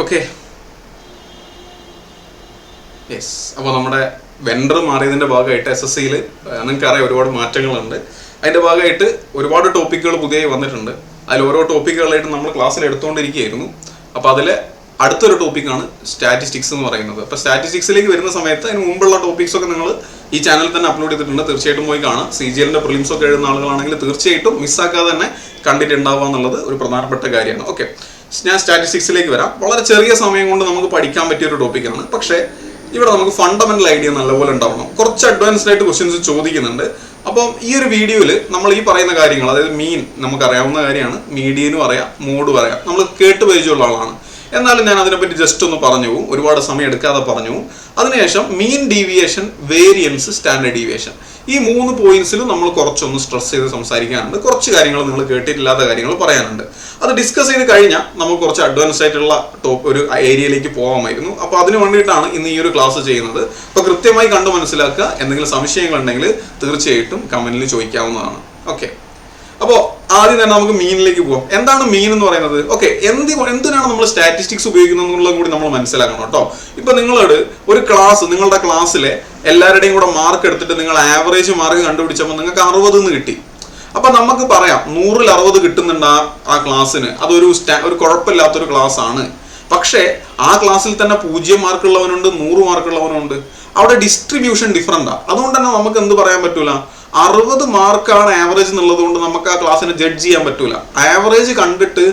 Okay, yes. അപ്പോൾ നമ്മുടെ vendor മാറിയതിൻ്റെ ഭാഗമായിട്ട് SSCയിൽ നിങ്ങൾക്കറിയാം ഒരുപാട് മാറ്റങ്ങളുണ്ട്. അതിൻ്റെ ഭാഗമായിട്ട് ഒരുപാട് ടോപ്പിക്കുകൾ പുതിയതായി വന്നിട്ടുണ്ട്. അതിൽ ഓരോ ടോപ്പിക്കുകളായിട്ട് നമ്മൾ ക്ലാസ്സിൽ എടുത്തുകൊണ്ടിരിക്കുകയായിരുന്നു. അപ്പോൾ അതിൽ അടുത്തൊരു ടോപ്പിക്കാണ് സ്റ്റാറ്റിസ്റ്റിക്സ് എന്ന് പറയുന്നത്. അപ്പോൾ സ്റ്റാറ്റിസ്റ്റിക്സിലേക്ക് വരുന്ന സമയത്ത് അതിന് മുമ്പുള്ള ടോപ്പിക്സൊക്കെ നിങ്ങൾ ഈ ചാനലിൽ തന്നെ അപ്ലോഡ് ചെയ്തിട്ടുണ്ട്. തീർച്ചയായിട്ടും പോയി കാണാം. CGLൻ്റെ പ്രിലിംസൊക്കെ എഴുതുന്ന ആളുകളാണെങ്കിൽ തീർച്ചയായിട്ടും മിസ്സാക്കാതെ തന്നെ കണ്ടിട്ടുണ്ടാവുക എന്നുള്ളത് ഒരു പ്രധാനപ്പെട്ട കാര്യമാണ്. ഓക്കെ, ഞാൻ സ്റ്റാറ്റിസ്റ്റിക്സിലേക്ക് വരാം. വളരെ ചെറിയ സമയം കൊണ്ട് നമുക്ക് പഠിക്കാൻ പറ്റിയൊരു ടോപ്പിക്കാണ്. പക്ഷേ ഇവിടെ നമുക്ക് ഫണ്ടമെന്റൽ ഐഡിയ നല്ലപോലെ ഉണ്ടാവണം. കുറച്ച് അഡ്വാൻസ്ഡ് ആയിട്ട് ക്വസ്റ്റ്യൻസ് ചോദിക്കുന്നുണ്ട്. അപ്പം ഈ ഒരു വീഡിയോയിൽ നമ്മൾ ഈ പറയുന്ന കാര്യങ്ങൾ, അതായത് മീൻ നമുക്കറിയാവുന്ന കാര്യമാണ്, മീഡിയനും അറിയാം, മോഡും അറിയാം, നമ്മൾ കേട്ട് പരിചയമുള്ള ആളാണ്. എന്നാലും ഞാൻ അതിനെപ്പറ്റി ജസ്റ്റ് ഒന്ന് പറഞ്ഞു പോകും, ഒരുപാട് സമയം എടുക്കാതെ പറഞ്ഞു പോകും. അതിനുശേഷം mean deviation, variance, standard deviation, ഈ 3 പോയിന്റ്സിലും നമ്മൾ കുറച്ചൊന്ന് സ്ട്രെസ് ചെയ്ത് സംസാരിക്കാനുണ്ട്. കുറച്ച് കാര്യങ്ങൾ നിങ്ങൾ കേട്ടിട്ടില്ലാത്ത കാര്യങ്ങൾ പറയാനുണ്ട്. അത് ഡിസ്കസ് ചെയ്ത് കഴിഞ്ഞാൽ നമുക്ക് കുറച്ച് അഡ്വാൻസ്ഡ് ആയിട്ടുള്ള ഒരു ഏരിയയിലേക്ക് പോകാമായിരുന്നു. അപ്പോൾ അതിന് വേണ്ടിയിട്ടാണ് ഇന്ന് ഈ ഒരു ക്ലാസ് ചെയ്യുന്നത്. അപ്പോൾ കൃത്യമായി കണ്ടു മനസ്സിലാക്കുക. എന്തെങ്കിലും സംശയങ്ങളുണ്ടെങ്കിൽ തീർച്ചയായിട്ടും കമന്റിൽ ചോദിക്കാവുന്നതാണ്. ഓക്കെ, അപ്പോൾ ആദ്യം തന്നെ നമുക്ക് മീനിലേക്ക് പോകാം. എന്താണ് മീൻ എന്ന് പറയുന്നത്? ഓക്കെ, എന്തിനാണ് നമ്മൾ സ്റ്റാറ്റിസ്റ്റിക്സ് ഉപയോഗിക്കുന്നത് എന്നുള്ളതും കൂടി നമ്മൾ മനസ്സിലാക്കണം കേട്ടോ. ഇപ്പൊ നിങ്ങളോട് ഒരു ക്ലാസ്, നിങ്ങളുടെ ക്ലാസ്സിലെ എല്ലാവരുടെയും കൂടെ മാർക്ക് എടുത്തിട്ട് നിങ്ങൾ ആവറേജ് മാർക്ക് കണ്ടുപിടിച്ചപ്പോൾ നിങ്ങൾക്ക് 60 എന്ന് കിട്ടി. അപ്പൊ നമുക്ക് പറയാം 100ൽ 60 കിട്ടുന്നുണ്ട് ആ ക്ലാസ്സിന്, അതൊരു കുഴപ്പമില്ലാത്തൊരു ക്ലാസ് ആണ്. പക്ഷേ ആ ക്ലാസ്സിൽ തന്നെ 0 മാർക്കുള്ളവനുണ്ട്, 100 മാർക്കുള്ളവനുണ്ട്. അവിടെ ഡിസ്ട്രിബ്യൂഷൻ ഡിഫറൻറ്റാണ്. അതുകൊണ്ട് തന്നെ നമുക്ക് എന്ത് പറയാൻ പറ്റൂല, 60 മാർക്കാണ് ആവറേജ് എന്നുള്ളത് കൊണ്ട് നമുക്ക് ആ ക്ലാസ്സിനെ ജഡ്ജ് ചെയ്യാൻ പറ്റൂല. ആവറേജ് കണ്ടിട്ട്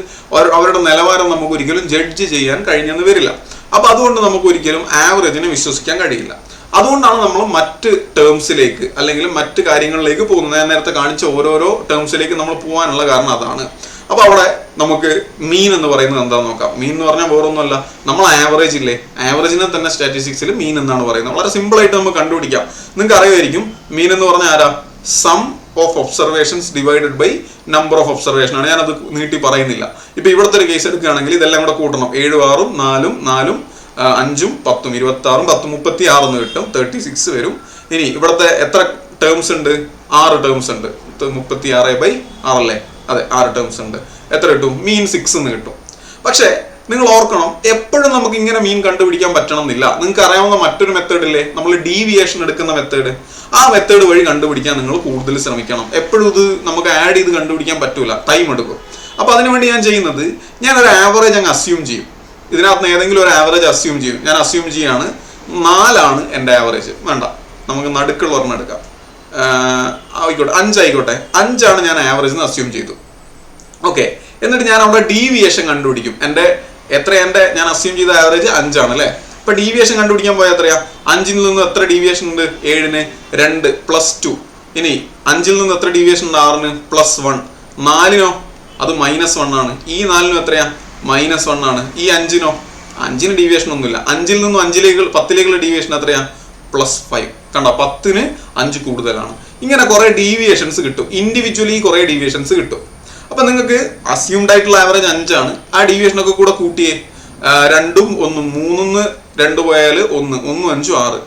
അവരുടെ നിലവാരം നമുക്ക് ഒരിക്കലും ജഡ്ജ് ചെയ്യാൻ കഴിഞ്ഞെന്ന് വരില്ല. അപ്പൊ അതുകൊണ്ട് നമുക്ക് ഒരിക്കലും ആവറേജിനെ വിശ്വസിക്കാൻ കഴിയില്ല. അതുകൊണ്ടാണ് നമ്മൾ മറ്റ് ടേംസിലേക്ക് അല്ലെങ്കിൽ മറ്റ് കാര്യങ്ങളിലേക്ക് പോകുന്നത്. ഞാൻ നേരത്തെ കാണിച്ച ഓരോരോ ടേംസിലേക്ക് നമ്മൾ പോകാനുള്ള കാരണം അതാണ്. അപ്പൊ അവിടെ നമുക്ക് മീൻ എന്ന് പറയുന്നത് എന്താണെന്ന് നോക്കാം. മീൻ എന്ന് പറഞ്ഞാൽ വേറൊന്നുമല്ല, നമ്മൾ ആവറേജ് ഇല്ലേ, ആവറേജിനെ തന്നെ സ്റ്റാറ്റിസ്റ്റിക്സിൽ മീൻ എന്നാണ് പറയുന്നത്. വളരെ സിമ്പിൾ ആയിട്ട് നമുക്ക് കണ്ടുപിടിക്കാം. നിങ്ങൾക്ക് അറിയായിരിക്കും മീൻ എന്ന് പറഞ്ഞാൽ ആരാ? Sum of observations divided by number of observation ആണ്. ഞാനത് നീട്ടി പറയുന്നില്ല. ഇപ്പൊ ഇവിടുത്തെ ഒരു കേസ് എടുക്കുകയാണെങ്കിൽ ഇതെല്ലാം കൂടെ കൂട്ടണം. 7 6 4 4 5 10 26 10 36 എന്ന് കിട്ടും, 36 വരും. ഇനി ഇവിടുത്തെ എത്ര ടേംസ് ഉണ്ട്? 6 ടേംസ് ഉണ്ട്. 36/6 അല്ലേ? അതെ, 6 ടേംസ് ഉണ്ട്. എത്ര കിട്ടും? മീൻ 6 എന്ന് കിട്ടും. പക്ഷേ നിങ്ങൾ ഓർക്കണം, എപ്പോഴും നമുക്ക് ഇങ്ങനെ മീൻ കണ്ടുപിടിക്കാൻ പറ്റണം എന്നില്ല. നിങ്ങൾക്ക് അറിയാവുന്ന മറ്റൊരു മെത്തേഡ് ഇല്ലേ, നമ്മൾ ഡീവിയേഷൻ എടുക്കുന്ന മെത്തേഡ്. ആ മെത്തേഡ് വഴി കണ്ടുപിടിക്കാൻ നിങ്ങൾ കൂടുതൽ ശ്രമിക്കണം. എപ്പോഴും ഇത് നമുക്ക് ആഡ് ചെയ്ത് കണ്ടുപിടിക്കാൻ പറ്റൂല, ടൈം എടുക്കും. അപ്പൊ അതിനുവേണ്ടി ഞാൻ ചെയ്യുന്നത്, ഞാനൊരു ആവറേജ് അങ്ങ് അസ്യൂം ചെയ്യും. ഇതിനകത്ത് ഏതെങ്കിലും ഒരു ആവറേജ് അസ്യൂം ചെയ്യും. ഞാൻ അസ്യൂം ചെയ്യാണ് 4 എൻ്റെ ആവറേജ്. വേണ്ട, നമുക്ക് നടുക്കുള്ള ഒരെണ്ണം എടുക്കാം. ആയിക്കോട്ടെ, 5 ആയിക്കോട്ടെ. 5 ഞാൻ ആവറേജ് എന്ന് അസ്യൂം ചെയ്തു. ഓക്കെ, എന്നിട്ട് ഞാൻ അവിടെ ഡീവിയേഷൻ കണ്ടുപിടിക്കും. ഞാൻ അസ്യൂം ചെയ്ത ആവറേജ് 5 അല്ലേ? ഇപ്പൊ ഡീവിയേഷൻ കണ്ടുപിടിക്കാൻ പോയാൽ എത്രയാ? 5ൽ നിന്ന് എത്ര ഡീവിയേഷൻ ഉണ്ട്? 7ന് 2 +2. ഇനി 5ൽ നിന്ന് എത്ര ഡീവിയേഷൻ ഉണ്ട്? 6ന് +1. 4നോ? അത് -1 ആണ്. ഈ 4നും എത്രയാ? -1 ആണ്. ഈ 5നോ? 5ന് ഡീവിയേഷൻ ഒന്നുമില്ല. 5ൽ നിന്നും 10ലേക്കുള്ള ഡീവിയേഷൻ എത്രയാ? +5. കണ്ടോ, 10ന് 5 കൂടുതലാണ്. ഇങ്ങനെ കുറെ ഡീവിയേഷൻസ് കിട്ടും. ഇൻഡിവിജ്വലി കുറെ ഡീവിയേഷൻസ് കിട്ടും. അപ്പൊ നിങ്ങൾക്ക് അസ്യൂംഡ് ആയിട്ടുള്ള ആവറേജ് 5 ആണ്. ആ ഡീവിയേഷൻ ഒക്കെ കൂടെ കൂട്ടിയേ, 2ഉം 1ഉം, 3ന്ന് 2 പോയാൽ 1, 1 5 6.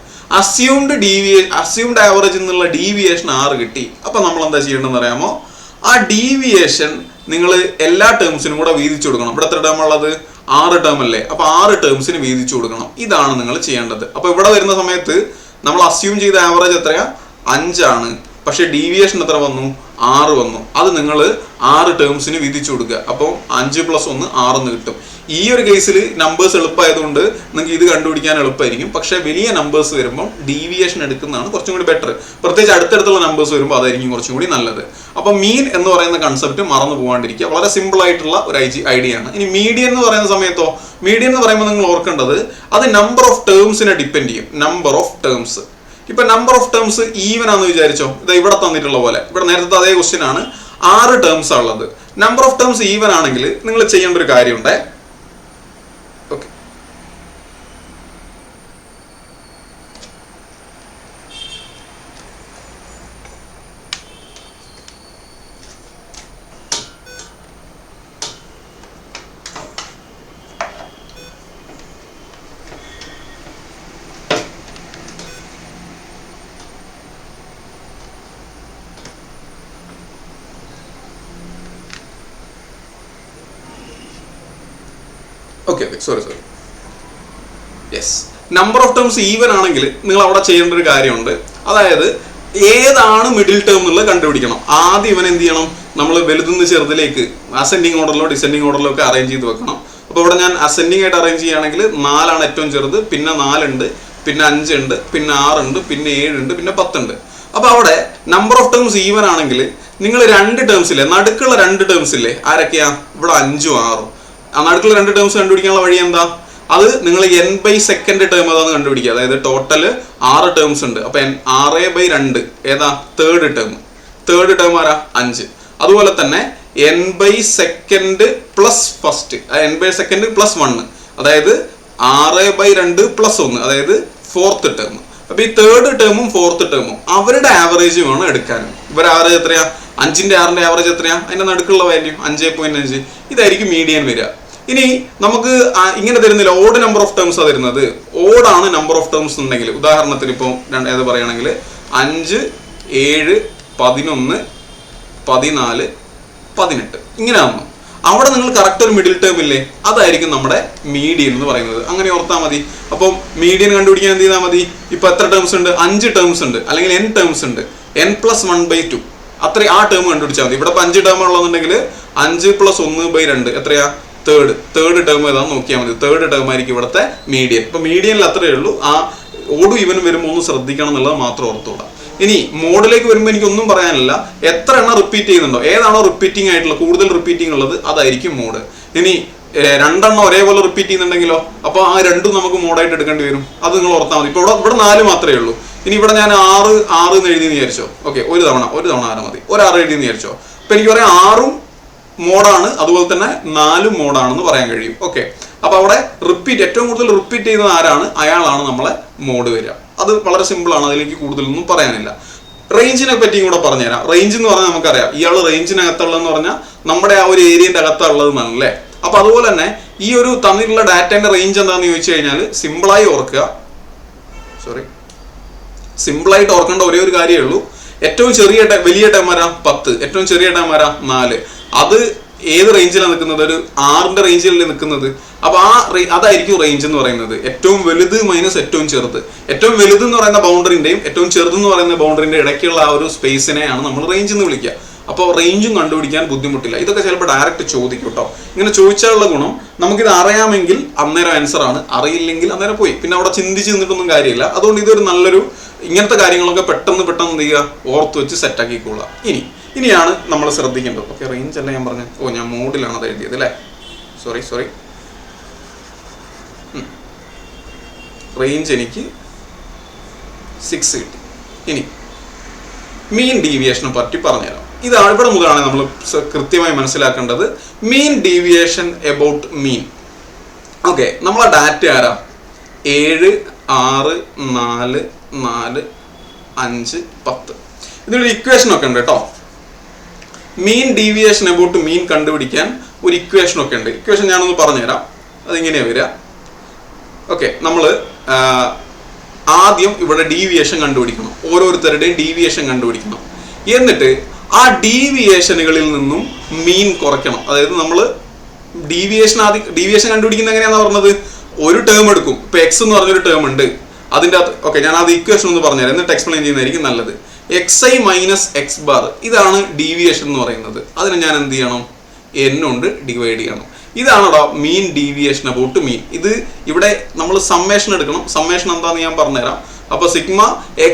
അസ്യൂംഡ് ആവറേജ് എന്നുള്ള ഡീവിയേഷൻ 6 കിട്ടി. അപ്പൊ നമ്മൾ എന്താ ചെയ്യേണ്ടതെന്ന് അറിയാമോ? ആ ഡീവിയേഷൻ നിങ്ങൾ എല്ലാ ടേംസിനും കൂടെ വീതിച്ചു കൊടുക്കണം. ഇവിടെ എത്ര ടേം ഉള്ളത്? 6 ടേം അല്ലേ? അപ്പൊ 6 ടേംസിന് വീതിച്ചു കൊടുക്കണം. ഇതാണ് നിങ്ങൾ ചെയ്യേണ്ടത്. അപ്പൊ ഇവിടെ വരുന്ന സമയത്ത് നമ്മൾ അസ്യൂം ചെയ്ത ആവറേജ് എത്രയാ? 5 ആണ്. പക്ഷെ ഡീവിയേഷൻ എത്ര വന്നു? 6 വന്നു. അത് നിങ്ങൾ 6 ടേംസിന് വിധിച്ചു കൊടുക്കുക. അപ്പോൾ 5 + 1 6 എന്ന് കിട്ടും. ഈ ഒരു കേസിൽ നമ്പേഴ്സ് എളുപ്പമായതുകൊണ്ട് നിങ്ങൾക്ക് ഇത് കണ്ടുപിടിക്കാൻ എളുപ്പമായിരിക്കും. പക്ഷെ വലിയ നമ്പേഴ്സ് വരുമ്പോൾ ഡീവിയേഷൻ എടുക്കുന്നതാണ് കുറച്ചും കൂടി ബെറ്റർ. പ്രത്യേകിച്ച് അടുത്തടുത്തുള്ള നമ്പേഴ്സ് വരുമ്പോൾ അതായിരിക്കും കുറച്ചും കൂടി നല്ലത്. അപ്പോൾ മീൻ എന്ന് പറയുന്ന കൺസെപ്റ്റ് മറന്നു പോകാണ്ടിരിക്കുക. വളരെ സിമ്പിൾ ആയിട്ടുള്ള ഒരു ഐഡിയ ആണ്. ഇനി മീഡിയൻ എന്ന് പറയുന്ന സമയത്തോ, മീഡിയൻ എന്ന് പറയുമ്പോൾ നിങ്ങൾ ഓർക്കേണ്ടത് അത് നമ്പർ ഓഫ് ടേംസിനെ ഡിപ്പെൻഡ് ചെയ്യും. നമ്പർ ഓഫ് ടേംസ്, ഇപ്പൊ നമ്പർ ഓഫ് ടേംസ് ഈവൻ ആണെന്ന് വിചാരിച്ചോ. ഇത് ഇവിടെ തന്നിട്ടുള്ള പോലെ, ഇവിടെ നേരത്തെ അതേ ക്വസ്റ്റ്യൻ ആണ്. 6 ടേംസ് ഉള്ളത്. നമ്പർ ഓഫ് ടേംസ് ഈവൻ ആണെങ്കിൽ നിങ്ങൾ ചെയ്യേണ്ട ഒരു കാര്യമുണ്ട്. Okay, okay sorry yes. Number of terms even ആണെങ്കിൽ നിങ്ങൾ അവിടെ ചെയ്യേണ്ട ഒരു കാര്യമുണ്ട്. അതായത് ഏതാണ് മിഡിൽ ടേം എന്നുള്ളത് കണ്ടുപിടിക്കണം. ആദ്യം ഇവൻ എന്ത് ചെയ്യണം, നമ്മൾ വലുതുനിന്ന് ചെറുതിലേക്ക് അസെൻഡിങ് ഓർഡറിലോ ഡിസെൻഡിങ് ഓർഡറിലോ ഒക്കെ അറേഞ്ച് ചെയ്ത് വെക്കണം. അപ്പോൾ ഇവിടെ ഞാൻ അസെൻഡിങ് ആയിട്ട് അറേഞ്ച് ചെയ്യുകയാണെങ്കിൽ 4 ഏറ്റവും ചെറുത്, പിന്നെ 4 ഉണ്ട്, പിന്നെ 5 ഉണ്ട്, പിന്നെ 6 ഉണ്ട്, പിന്നെ 7 ഉണ്ട്, പിന്നെ 10 ഉണ്ട്. അപ്പോൾ അവിടെ നമ്പർ ഓഫ് ടേംസ് ഈവൻ ആണെങ്കിൽ നിങ്ങൾ 2 ടേംസില്ലേ, നടുക്കുള്ള 2 ടേംസില്ലേ, ആരൊക്കെയാ? ഇവിടെ 5ഉം 6ഉം. ആ നടുക്കുള്ള 2 ടേംസ് കണ്ടുപിടിക്കാനുള്ള വഴി എന്താ? അത് നിങ്ങൾ n/2 ടേം ഏതാന്ന് കണ്ടുപിടിക്കുക. അതായത് ടോട്ടല് 6 ടേംസ് ഉണ്ട്. അപ്പൊ 6/2 ഏതാ? തേർഡ് ടേം ആരാ? 5. അതുപോലെ തന്നെ n/2 plus first, n/2 plus 1, അതായത് 6/2 പ്ലസ് 1, അതായത് ഫോർത്ത് ടേം. അപ്പൊ ഈ തേർഡ് ടേമും ഫോർത്ത് ടേമും അവരുടെ ആവറേജ് വേണം എടുക്കാൻ. ഇവരുടെ ആവറേജ് എത്രയാ? 5ന്റെ 6ന്റെ ആവറേജ് എത്രയാ? അതിന്റെ നടുക്കുള്ള വാല്യൂ 5.5. ഇതായിരിക്കും മീഡിയൻ വരിക. ഇനി നമുക്ക് ഇങ്ങനെ തരുന്നില്ല, ഓഡ് നമ്പർ ഓഫ് ടേംസ് ആണ് തരുന്നത്. ഓഡാണ് നമ്പർ ഓഫ് ടേംസ് ഉണ്ടെങ്കിൽ, ഉദാഹരണത്തിന് ഇപ്പോൾ ഏത് പറയുകയാണെങ്കിൽ 5, 7, 11, 14, 18 ഇങ്ങനെ ആവുന്നു. അവിടെ നിങ്ങൾ കറക്റ്റ് ഒരു മിഡിൽ ടേം ഇല്ലേ, അതായിരിക്കും നമ്മുടെ മീഡിയൻ എന്ന് പറയുന്നത്. അങ്ങനെ ഓർത്താൽ മതി. അപ്പം മീഡിയൻ കണ്ടുപിടിക്കാൻ എന്ത് ചെയ്താൽ മതി? ഇപ്പൊ എത്ര ടേംസ് ഉണ്ട്? 5 ടേംസ് ഉണ്ട്, അല്ലെങ്കിൽ n ടേംസ് ഉണ്ട്. n+1/2 അത്ര ആ ടേം കണ്ടുപിടിച്ചാൽ മതി. ഇവിടെ 5 ടേം ഉള്ളതെന്നുണ്ടെങ്കിൽ 5 + 1/2 എത്രയാ? തേർഡ് ടേം ഏതാന്ന് നോക്കിയാൽ മതി. തേർഡ് ടേം ആയിരിക്കും ഇവിടുത്തെ മീഡിയൻ. ഇപ്പൊ മീഡിയനിൽ അത്രയേ ഉള്ളൂ. ആ ഓടും ഇവനും വരുമ്പോൾ ഒന്ന് ശ്രദ്ധിക്കണം എന്നുള്ളത് മാത്രം ഓർത്തോളാം. ഇനി മോഡിലേക്ക് വരുമ്പോൾ എനിക്കൊന്നും പറയാനില്ല. എത്ര എണ്ണം റിപ്പീറ്റ് ചെയ്യുന്നുണ്ടോ, ഏതാണോ റിപ്പീറ്റിംഗ് ആയിട്ടുള്ള കൂടുതൽ റിപ്പീറ്റിംഗ് ഉള്ളത് അതായിരിക്കും മോഡ്. ഇനി 2 എണ്ണം ഒരേപോലെ റിപ്പീറ്റ് ചെയ്യുന്നുണ്ടെങ്കിലോ, അപ്പോൾ ആ 2 നമുക്ക് മോഡായിട്ട് എടുക്കേണ്ടി വരും. അത് നിങ്ങൾ ഓർത്താൽ മതി. ഇപ്പൊ ഇവിടെ 4 മാത്രമേ ഉള്ളൂ. ഇനി ഇവിടെ ഞാൻ 6 എന്ന് എഴുതി വിചാരിച്ചോ. ഓക്കെ, ഒരു തവണ 6 മതി. 6 എഴുതി വിചാരിച്ചോ. അപ്പൊ എനിക്ക് പറയാം 6ഉം മോഡാണ്, അതുപോലെ തന്നെ 4 മോഡാണെന്ന് പറയാൻ കഴിയും. ഓക്കെ, അപ്പൊ അവിടെ ഏറ്റവും കൂടുതൽ റിപ്പീറ്റ് ചെയ്യുന്നത് ആരാണ്, അയാളാണ് നമ്മളെ മോഡ് വരിക. അത് വളരെ സിമ്പിൾ ആണ്, അതിലേക്ക് കൂടുതലൊന്നും പറയാനില്ല. റേഞ്ചിനെ പറ്റിയും കൂടെ പറഞ്ഞുതരാം. റേഞ്ച് എന്ന് പറഞ്ഞാൽ നമുക്കറിയാം, ഇയാൾ റേഞ്ചിനകത്തുള്ളതെന്ന് പറഞ്ഞാൽ നമ്മുടെ ആ ഒരു ഏരിയന്റെ അകത്തുള്ളതെന്നാണ് അല്ലേ. അപ്പൊ അതുപോലെ തന്നെ ഈ ഒരു തന്നിട്ടുള്ള ഡാറ്റന്റെ റേഞ്ച് എന്താണെന്ന് ചോദിച്ചു കഴിഞ്ഞാൽ സിമ്പിളായിട്ട് ഓർക്കേണ്ട ഒരേ ഒരു കാര്യമേ ഉള്ളൂ. ഏറ്റവും വലിയ ടേം വരാം 10, ഏറ്റവും ചെറിയ ടേം വരാം 4. അത് ഏത് റേഞ്ചിലാണ് നിൽക്കുന്നത്? ഒരു 6ന്റെ റേഞ്ചിലല്ലേ നിൽക്കുന്നത്. അപ്പൊ അതായിരിക്കും റേഞ്ച് എന്ന് പറയുന്നത്. ഏറ്റവും വലുത് മൈനസ് ഏറ്റവും ചെറുത്. ഏറ്റവും വലുത് എന്ന് പറയുന്ന ബൗണ്ടറിന്റെയും ഏറ്റവും ചെറുതെന്ന് പറയുന്ന ബൗണ്ടറിന്റെ ഇടയ്ക്കുള്ള ആ ഒരു സ്പേസിനെയാണ് നമ്മൾ റേഞ്ച് എന്ന് വിളിക്കുക. അപ്പോൾ റേഞ്ചും കണ്ടുപിടിക്കാൻ ബുദ്ധിമുട്ടില്ല. ഇതൊക്കെ ചിലപ്പോൾ ഡയറക്റ്റ് ചോദിക്കും കേട്ടോ. ഇങ്ങനെ ചോദിച്ചാലുള്ള ഗുണം, നമുക്കിത് അറിയാമെങ്കിൽ അന്നേരം ആൻസർ ആണ്, അറിയില്ലെങ്കിൽ അന്നേരം പോയി, പിന്നെ അവിടെ ചിന്തിച്ച് നിന്നിട്ടൊന്നും കാര്യമില്ല. അതുകൊണ്ട് ഇതൊരു നല്ലൊരു ഇങ്ങനത്തെ കാര്യങ്ങളൊക്കെ പെട്ടെന്ന് എന്ത് ചെയ്യുക, ഓർത്ത് വെച്ച് സെറ്റാക്കിക്കൊള്ളുക. ഇനിയാണ് നമ്മൾ ശ്രദ്ധിക്കേണ്ടത്. ഓക്കെ, റേഞ്ച് അല്ല ഞാൻ പറഞ്ഞത്. ഞാൻ മോഡിലാണ് അത് എഴുതിയത് അല്ലേ. സോറി റേഞ്ച് എനിക്ക് 6 കിട്ടി. ഇനി മീൻ ഡീവിയേഷനെ പറ്റി പറഞ്ഞുതരാം. ഇതാണ് ഇവിടെ മുതലാണ് നമ്മൾ കൃത്യമായി മനസ്സിലാക്കേണ്ടത്. Mean deviation about mean. Okay, നമ്മളെ ഡാറ്റ ആരാ? 7, 6, 4, 4, 5, 10. ഇതിനൊരു ഇക്വേഷൻ ഒക്കെ ഉണ്ട് കേട്ടോ. മീൻ ഡീവിയേഷൻ എബൌട്ട് മീൻ കണ്ടുപിടിക്കാൻ ഒരു ഇക്വേഷൻ ഒക്കെ ഉണ്ട്. ഇക്വേഷൻ ഞാനൊന്ന് പറഞ്ഞുതരാം. അതിങ്ങനെയാണ് വരിക. ഓക്കെ, നമ്മൾ ആദ്യം ഇവിടെ ഡീവിയേഷൻ കണ്ടുപിടിക്കണം. ഓരോരുത്തരുടെയും ഡീവിയേഷൻ കണ്ടുപിടിക്കണം. എന്നിട്ട് ആ ഡീവിയേഷനുകളിൽ നിന്നും മീൻ കുറയ്ക്കണം. അതായത് നമ്മൾ ഡീവിയേഷൻ കണ്ടുപിടിക്കുന്നത് എങ്ങനെയാണെന്ന് പറഞ്ഞത്, ഒരു ടേം എടുക്കും. ഇപ്പൊ എക്സ് എന്ന് പറഞ്ഞൊരു ടേം ഉണ്ട് അതിൻ്റെ അകത്ത്. ഓക്കെ, ഞാൻ അത് ഇക്വേഷൻ ഒന്ന് പറഞ്ഞുതരാം, എന്നിട്ട് എക്സ്പ്ലെയിൻ ചെയ്യുന്നതായിരിക്കും നല്ലത്. xi മൈനസ് എക്സ് ബാർ, ഇതാണ് ഡീവിയേഷൻ എന്ന് പറയുന്നത്. അതിനെ ഞാൻ എന്ത് ചെയ്യണം? n കൊണ്ട് ഡിവൈഡ് ചെയ്യണം. ഇതാണോ മീൻ ഡീവിയേഷൻ അബൌട്ട് മീൻ. ഇത് ഇവിടെ നമ്മൾ സമ്മേഷൻ എടുക്കണം. സമ്മേഷൻ എന്താണെന്ന് ഞാൻ പറഞ്ഞുതരാം. അപ്പൊ sigma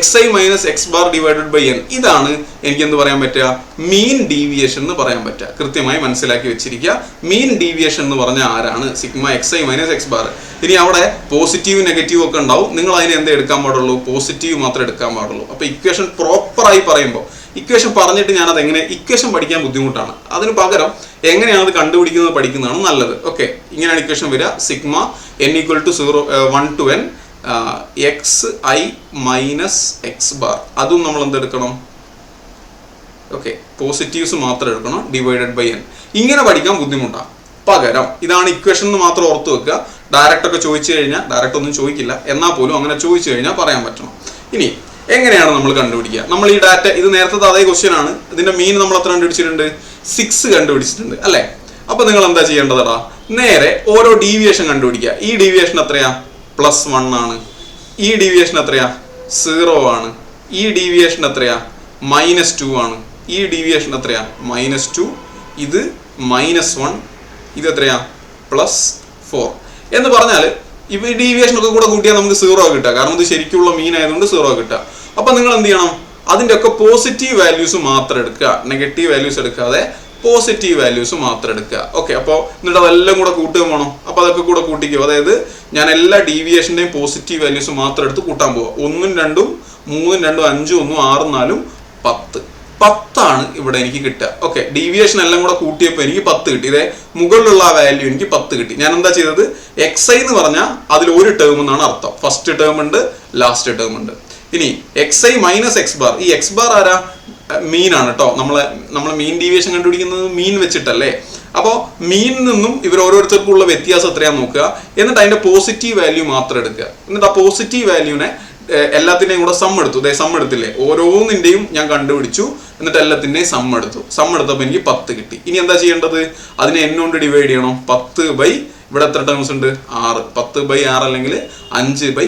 xi minus X bar divided by n, ഇതാണ് എനിക്ക് എന്ത് പറയാൻ പറ്റുക? മീൻ ഡീവിയേഷൻ എന്ന് പറയാൻ പറ്റുക. കൃത്യമായി മനസ്സിലാക്കി വെച്ചിരിക്കുക. മീൻ ഡീവിയേഷൻ എന്ന് പറഞ്ഞാൽ ആരാണ്? Sigma xi minus X bar. ഇനി അവിടെ പോസിറ്റീവ് നെഗറ്റീവ് ഒക്കെ ഉണ്ടാവും. നിങ്ങൾ അതിനെ എന്ത് എടുക്കാൻ പാടുള്ളൂ? പോസിറ്റീവ് മാത്രമേ എടുക്കാൻ പാടുള്ളൂ. അപ്പൊ ഇക്വേഷൻ പ്രോപ്പറായി പറയുമ്പോൾ, ഇക്വേഷൻ പറഞ്ഞിട്ട് ഞാനത് എങ്ങനെ, ഇക്വേഷൻ പഠിക്കാൻ ബുദ്ധിമുട്ടാണ്. അതിന് പകരം എങ്ങനെയാണ് അത് കണ്ടുപിടിക്കുന്നത് പഠിക്കുന്നതാണ് നല്ലത്. ഓക്കെ, ഇങ്ങനെയാണ് ഇക്വേഷൻ വരിക. Sigma n = 1 to n xi minus X bar. അതും നമ്മൾ എന്തെടുക്കണം? ഓക്കെ, പോസിറ്റീവ്സ് മാത്രം എടുക്കണം, ഡിവൈഡഡ് ബൈ n. ഇങ്ങനെ പഠിക്കാൻ ബുദ്ധിമുട്ടാണ്. പകരം ഇതാണ് ഇക്വേഷൻ എന്ന് മാത്രം ഓർത്ത് വെക്കുക. ഡയറക്റ്റ് ഒക്കെ ചോദിച്ചു കഴിഞ്ഞാൽ, ഡയറക്റ്റ് ഒന്നും ചോദിക്കില്ല, എന്നാൽ പോലും അങ്ങനെ ചോദിച്ചു കഴിഞ്ഞാൽ പറയാൻ പറ്റണം. ഇനി എങ്ങനെയാണ് നമ്മൾ കണ്ടുപിടിക്കുക? നമ്മൾ ഈ ഡാറ്റ, ഇത് നേരത്തെ അതേ ക്വസ്റ്റ്യൻ ആണ്. ഇതിന്റെ മീൻ നമ്മൾ എത്ര കണ്ടുപിടിച്ചിട്ടുണ്ട്? 6 കണ്ടുപിടിച്ചിട്ടുണ്ട് അല്ലേ. അപ്പൊ നിങ്ങൾ എന്താ ചെയ്യേണ്ടതാ? നേരെ ഓരോ ഡീവിയേഷൻ കണ്ടുപിടിക്കുക. ഈ ഡീവിയേഷൻ എത്രയാ? +1 ആണ്. ഈ ഡീവിയേഷൻ എത്രയാ? 0 ആണ്. ഈ ഡീവിയേഷൻ എത്രയാ? -2 ആണ്. ഈ ഡീവിയേഷൻ എത്രയാ? -2. ഇത് -1. ഇത് എത്രയാ? +4 എന്ന് പറഞ്ഞാൽ ഈ ഡീവിയേഷൻ ഒക്കെ കൂടെ കൂട്ടിയാൽ നമുക്ക് 0 കിട്ടുക. കാരണം ഇത് ശരിക്കുള്ള മീൻ ആയതുകൊണ്ട് 0 കിട്ടുക. അപ്പൊ നിങ്ങൾ എന്ത് ചെയ്യണം? അതിൻ്റെ ഒക്കെ പോസിറ്റീവ് വാല്യൂസ് മാത്രം എടുക്കുക, നെഗറ്റീവ് വാല്യൂസ് എടുക്കാതെ പോസിറ്റീവ് വാല്യൂസ് മാത്രം എടുക്കുക. ഓക്കെ, അപ്പോൾ എന്നിട്ട് അതെല്ലാം കൂടെ കൂട്ടുക വേണം. അപ്പോൾ അതൊക്കെ കൂടെ കൂട്ടിക്കോ. അതായത് ഞാൻ എല്ലാ ഡീവിയേഷൻ്റെയും പോസിറ്റീവ് വാല്യൂസ് മാത്രം എടുത്ത് കൂട്ടാൻ പോവാം. 1ഉം 2ഉം 3ഉം 2ഉം 5ഉം 1ഉം 6ഉം 4ഉം 10 ഇവിടെ എനിക്ക് കിട്ടുക. ഓക്കെ, ഡീവിയേഷൻ എല്ലാം കൂടെ കൂട്ടിയപ്പോൾ എനിക്ക് 10 കിട്ടി. ഇതേ മുകളിലുള്ള ആ വാല്യൂ എനിക്ക് 10 കിട്ടി. ഞാൻ എന്താ ചെയ്തത്? XI എന്ന് പറഞ്ഞാൽ അതിൽ ഒരു ടേം എന്നാണ് അർത്ഥം. ഫസ്റ്റ് ടേം ഉണ്ട്, ലാസ്റ്റ് ടേം ഉണ്ട്. ഇനി XI - X ബാർ. ഈ X ബാർ ആരാ? മീൻ ആണ് കേട്ടോ. നമ്മൾ മീൻ ഡീവിയേഷൻ കണ്ടുപിടിക്കുന്നത് മീൻ വെച്ചിട്ടല്ലേ. അപ്പോൾ മീനിൽ നിന്നും ഇവർ ഓരോരുത്തർക്കും ഉള്ള വ്യത്യാസം എത്രയാന്ന് നോക്കുക. എന്നിട്ട് അതിന്റെ പോസിറ്റീവ് വാല്യൂ മാത്രം എടുക്കുക. എന്നിട്ട് ആ പോസിറ്റീവ് വാല്യൂനെ എല്ലാത്തിൻ്റെയും കൂടെ സം എടുത്തു. സം എടുത്തില്ലേ? ഓരോന്നിൻ്റെയും ഞാൻ കണ്ടുപിടിച്ചു. എന്നിട്ട് എല്ലാത്തിൻ്റെയും സം എടുത്തു. സം എടുത്തപ്പോൾ എനിക്ക് 10 കിട്ടി. ഇനി എന്താ ചെയ്യേണ്ടത്? അതിനെ n കൊണ്ട് ഡിവൈഡ് ചെയ്യണം. 10 ഇവിടെ എത്ര ടേംസ് ഉണ്ട്? 6. 10/6 അല്ലെങ്കിൽ 5/3,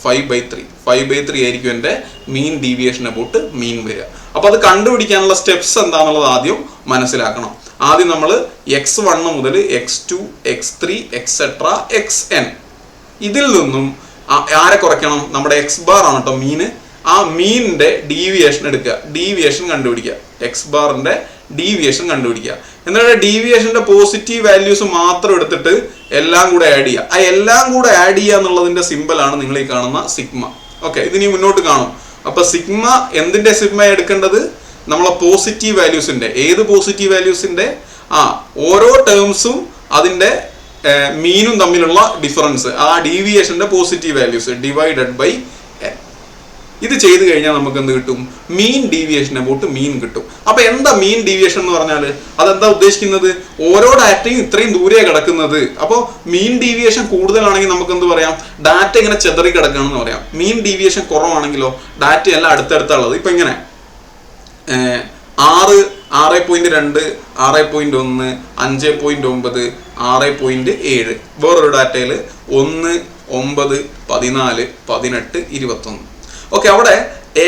5/3. 5/3 ആയിരിക്കും എൻ്റെ മീൻ ഡീവിയേഷൻ അബൌട്ട് മീൻ വരിക. അപ്പൊ അത് കണ്ടുപിടിക്കാനുള്ള സ്റ്റെപ്സ് എന്താണെന്നുള്ളത് ആദ്യം മനസ്സിലാക്കണം. ആദ്യം നമ്മൾ x1 മുതൽ x2, x3, എക്സെട്ര xn ഇതിൽ നിന്നും ആരെ കുറയ്ക്കണം? നമ്മുടെ x ബാർ ആണ് കേട്ടോ മീന്. ആ മീനിന്റെ ഡീവിയേഷൻ എടുക്കുക, ഡീവിയേഷൻ കണ്ടുപിടിക്കുക. x ബാറിന്റെ ഡീവിയേഷൻ കണ്ടുപിടിക്കുക. എന്നിട്ട് ഡീവിയേഷന്റെ പോസിറ്റീവ് വാല്യൂസ് മാത്രം എടുത്തിട്ട് എല്ലാം കൂടെ ആഡ് ചെയ്യുക. ആ എല്ലാം കൂടെ ആഡ് ചെയ്യുക എന്നുള്ളതിന്റെ സിമ്പിൾ ആണ് നിങ്ങൾ ഈ കാണുന്ന സിഗ്മ. ഓക്കെ, ഇതിനി മുന്നോട്ട് കാണും. അപ്പൊ സിഗ്മ എന്തിന്റെ സിഗ്മ എടുക്കേണ്ടത്? നമ്മളെ പോസിറ്റീവ് വാല്യൂസിന്റെ. ഏത് പോസിറ്റീവ് വാല്യൂസിന്റെ? ഓരോ ടേംസും അതിന്റെ മീനും തമ്മിലുള്ള ഡിഫറൻസ്, ആ ഡീവിയേഷന്റെ positive values divided by n. ഇത് ചെയ്ത് കഴിഞ്ഞാൽ നമുക്ക് എന്ത് കിട്ടും? മീൻ ഡീവിയേഷൻ അബൌട്ട് മീൻ കിട്ടും. അപ്പൊ എന്താ മീൻ ഡീവിയേഷൻ എന്ന് പറഞ്ഞാൽ? അതെന്താ ഉദ്ദേശിക്കുന്നത്? ഓരോ ഡാറ്റയും ഇത്രയും ദൂരെ കിടക്കുന്നത്. അപ്പോൾ മീൻ ഡീവിയേഷൻ കൂടുതലാണെങ്കിൽ നമുക്ക് എന്ത് പറയാം? ഡാറ്റ ഇങ്ങനെ ചെതറി കിടക്കുകയാണെന്ന് പറയാം. മീൻ ഡീവിയേഷൻ കുറവാണെങ്കിലോ ഡാറ്റ എല്ലാം അടുത്തടുത്തുള്ളത്. ഇപ്പൊ ഇങ്ങനെ 6, 6.2, 6.1, 5.9, 6.7. വേറൊരു ഡാറ്റയിൽ 1, 9, 14, 18, 21. ഓക്കെ, അവിടെ